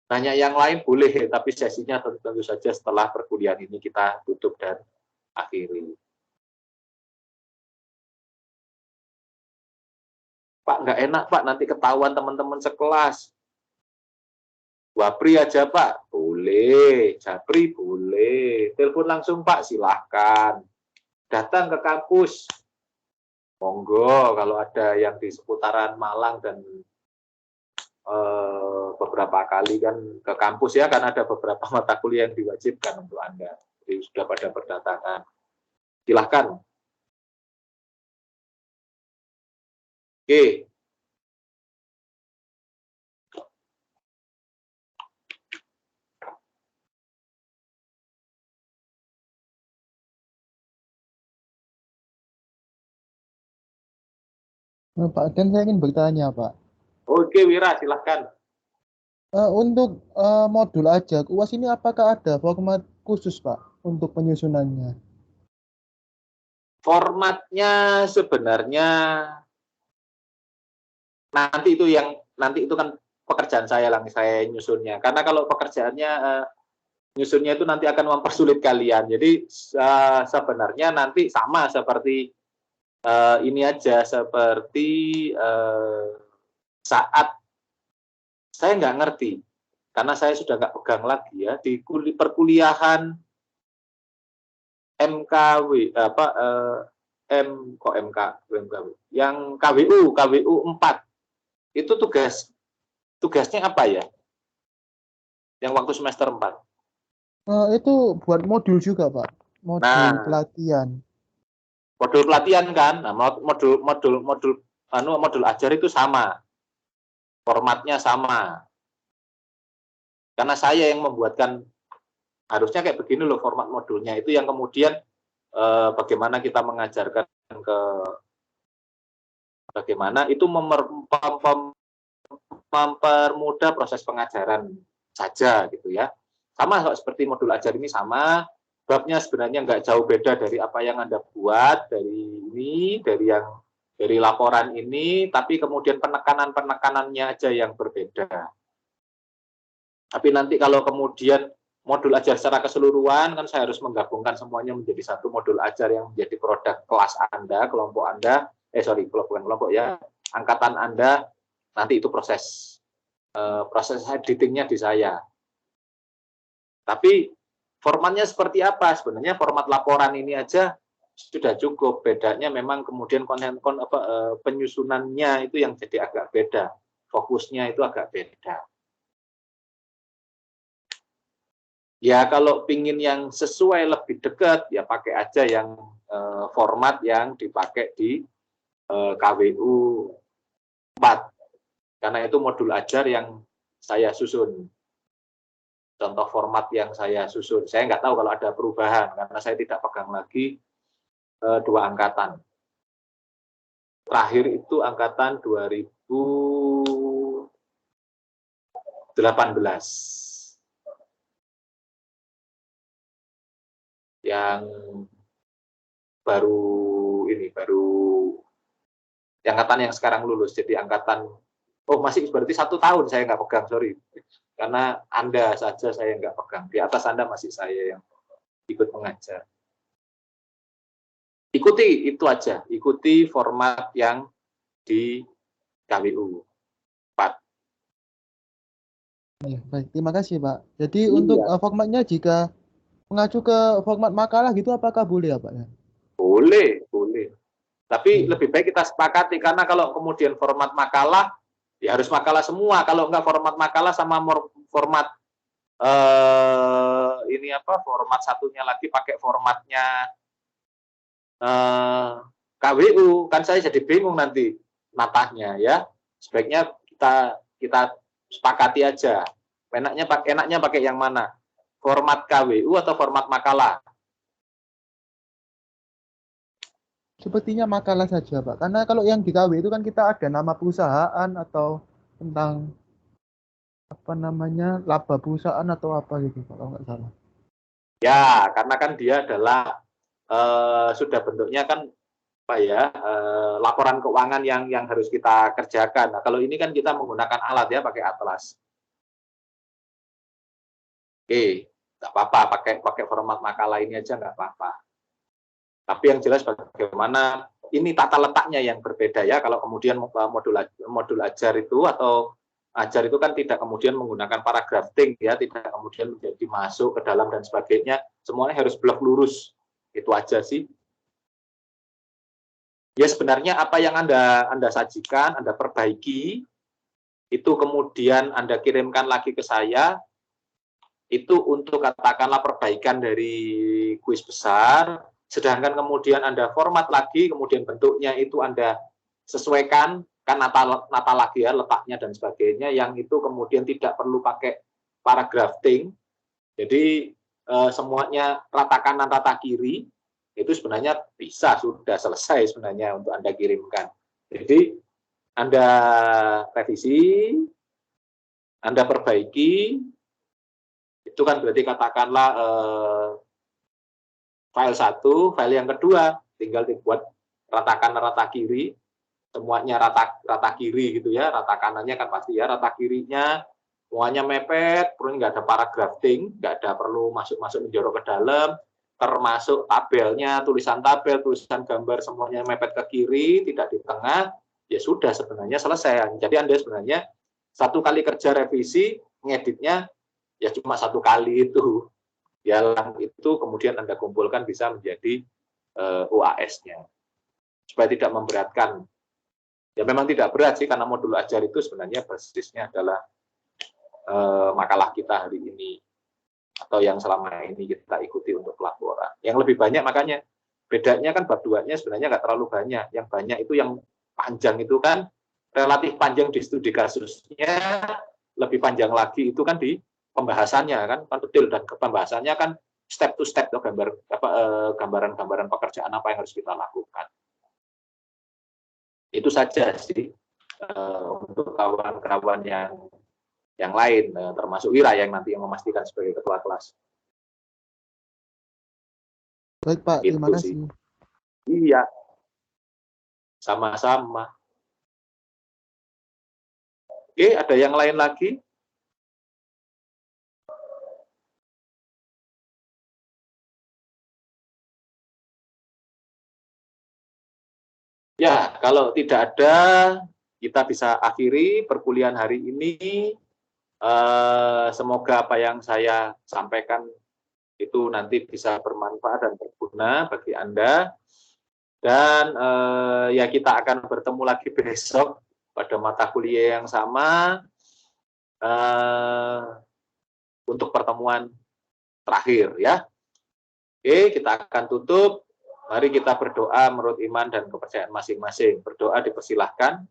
Nanya yang lain boleh, tapi sesinya tentu saja setelah perkuliahan ini kita tutup dan akhiri. Pak, nggak enak Pak, nanti ketahuan teman-teman sekelas. Wapri aja Pak, boleh. Japri boleh. Telepon langsung Pak, silahkan. Datang ke kampus, monggo. Kalau ada yang di seputaran Malang dan beberapa kali kan ke kampus ya, karena ada beberapa mata kuliah yang diwajibkan untuk Anda. Jadi sudah pada berdatangan. Silahkan. Oke. Pak Den, saya ingin bertanya, Pak. Oke, Wira, silahkan. Untuk modul ajak UAS ini apakah ada format khusus Pak untuk penyusunannya? Formatnya sebenarnya nanti itu kan pekerjaan saya saya nyusunnya. Karena kalau pekerjaannya nyusunnya itu nanti akan mempersulit kalian. Jadi sebenarnya nanti sama seperti ini aja, seperti saat saya nggak ngerti, karena saya sudah nggak pegang lagi ya di perkuliahan MKW yang KWU 4 itu tugasnya apa ya? Yang waktu semester 4. Itu buat modul juga Pak, modul pelatihan. Modul pelatihan kan, nah modul ajar itu sama, formatnya sama. Karena saya yang membuatkan, harusnya kayak begini loh format modulnya, itu yang kemudian bagaimana kita mengajarkan bagaimana itu mempermudah proses pengajaran saja gitu ya. Sama seperti modul ajar ini sama, babnya sebenarnya nggak jauh beda dari apa yang Anda buat dari laporan ini, tapi kemudian penekanannya aja yang berbeda. Tapi nanti kalau kemudian modul ajar secara keseluruhan, kan saya harus menggabungkan semuanya menjadi satu modul ajar yang menjadi produk kelas Anda, kelompok Anda, bukan kelompok ya, angkatan Anda, nanti itu proses editingnya di saya. Tapi formatnya seperti apa? Sebenarnya format laporan ini aja sudah cukup. Bedanya memang kemudian penyusunannya itu yang jadi agak beda. Fokusnya itu agak beda. Ya kalau pingin yang sesuai lebih dekat, ya pakai aja yang format yang dipakai di KWU 4. Karena itu modul ajar yang saya susun. Contoh format yang saya susun. Saya nggak tahu kalau ada perubahan, karena saya tidak pegang lagi 2 angkatan. Terakhir itu angkatan 2018. Yang baru angkatan yang sekarang lulus. Jadi angkatan, masih berarti 1 tahun saya nggak pegang, sorry. Karena Anda saja saya nggak pegang. Di atas Anda masih saya yang ikut mengajar. Ikuti itu aja, ikuti format yang di KWU 4. Ya, baik, terima kasih Pak. Jadi untuk formatnya jika mengacu ke format makalah gitu apakah boleh ya Pak ya? Boleh. Tapi lebih baik kita sepakati, karena kalau kemudian format makalah, ya harus makalah semua. Kalau enggak format makalah sama format format satunya lagi pakai formatnya KWU, kan saya jadi bingung nanti natahnya ya. Sebaiknya kita sepakati aja. Enaknya pakai yang mana? Format KWU atau format makalah? Sepertinya makalah saja Pak. Karena kalau yang di KW itu kan kita ada nama perusahaan atau tentang laba perusahaan atau apa gitu Pak, kalau nggak salah. Ya, karena kan dia adalah sudah bentuknya kan laporan keuangan yang harus kita kerjakan. Nah, kalau ini kan kita menggunakan alat ya, pakai atlas. Oke, nggak apa-apa, pakai format makalah ini aja nggak apa-apa. Tapi yang jelas bagaimana ini tata letaknya yang berbeda ya. Kalau kemudian modul ajar itu kan tidak kemudian menggunakan paragrafting ya, tidak kemudian menjadi masuk ke dalam dan sebagainya. Semuanya harus blok lurus. Itu aja sih. Ya sebenarnya apa yang Anda sajikan, Anda perbaiki, itu kemudian Anda kirimkan lagi ke saya, itu untuk katakanlah perbaikan dari kuis besar, sedangkan kemudian Anda format lagi, kemudian bentuknya itu Anda sesuaikan, kan nata lagi ya, letaknya dan sebagainya, yang itu kemudian tidak perlu pakai paragrafting, jadi semuanya ratakan tata kiri, itu sebenarnya bisa, sudah selesai sebenarnya untuk Anda kirimkan. Jadi Anda revisi, Anda perbaiki, itu kan berarti katakanlah file 1, file yang kedua tinggal dibuat ratakan rata kiri, semuanya rata kiri gitu ya, rata kanannya kan pasti ya, rata kirinya semuanya mepet, terus nggak ada paragrafting, nggak ada perlu masuk-masuk menjorok ke dalam, termasuk tabelnya, tulisan tabel, tulisan gambar, semuanya mepet ke kiri, tidak di tengah, ya sudah sebenarnya selesai. Jadi Anda sebenarnya satu kali kerja revisi, ngeditnya ya cuma satu kali itu. Yang itu kemudian Anda kumpulkan bisa menjadi UAS-nya. Supaya tidak memberatkan. Ya memang tidak berat sih, karena modul ajar itu sebenarnya basisnya adalah makalah kita hari ini atau yang selama ini kita ikuti untuk pelaporan. Yang lebih banyak makanya bedanya kan bab 2-nya sebenarnya nggak terlalu banyak. Yang banyak itu yang panjang itu kan relatif panjang di studi kasusnya, lebih panjang lagi itu kan di pembahasannya kan detail, dan pembahasannya kan step to step, gambaran-gambaran pekerjaan apa yang harus kita lakukan. Itu saja sih untuk kawan-kawan yang lain, termasuk Wira yang nanti yang memastikan sebagai ketua kelas. Baik Pak, Gitu terima kasih. sih. Iya, sama-sama. Oke, ada yang lain lagi? Ya, kalau tidak ada, kita bisa akhiri perkuliahan hari ini. Semoga apa yang saya sampaikan itu nanti bisa bermanfaat dan berguna bagi Anda. Dan ya kita akan bertemu lagi besok pada mata kuliah yang sama untuk pertemuan terakhir ya. Oke, kita akan tutup. Mari kita berdoa menurut iman dan kepercayaan masing-masing. Berdoa dipersilahkan.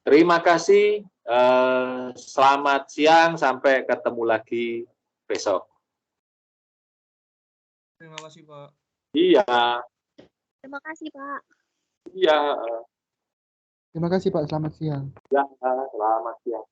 Terima kasih. Selamat siang, sampai ketemu lagi besok. Terima kasih, Pak. Iya. Terima kasih, Pak. Iya. Terima kasih Pak, selamat siang. Ya, selamat siang.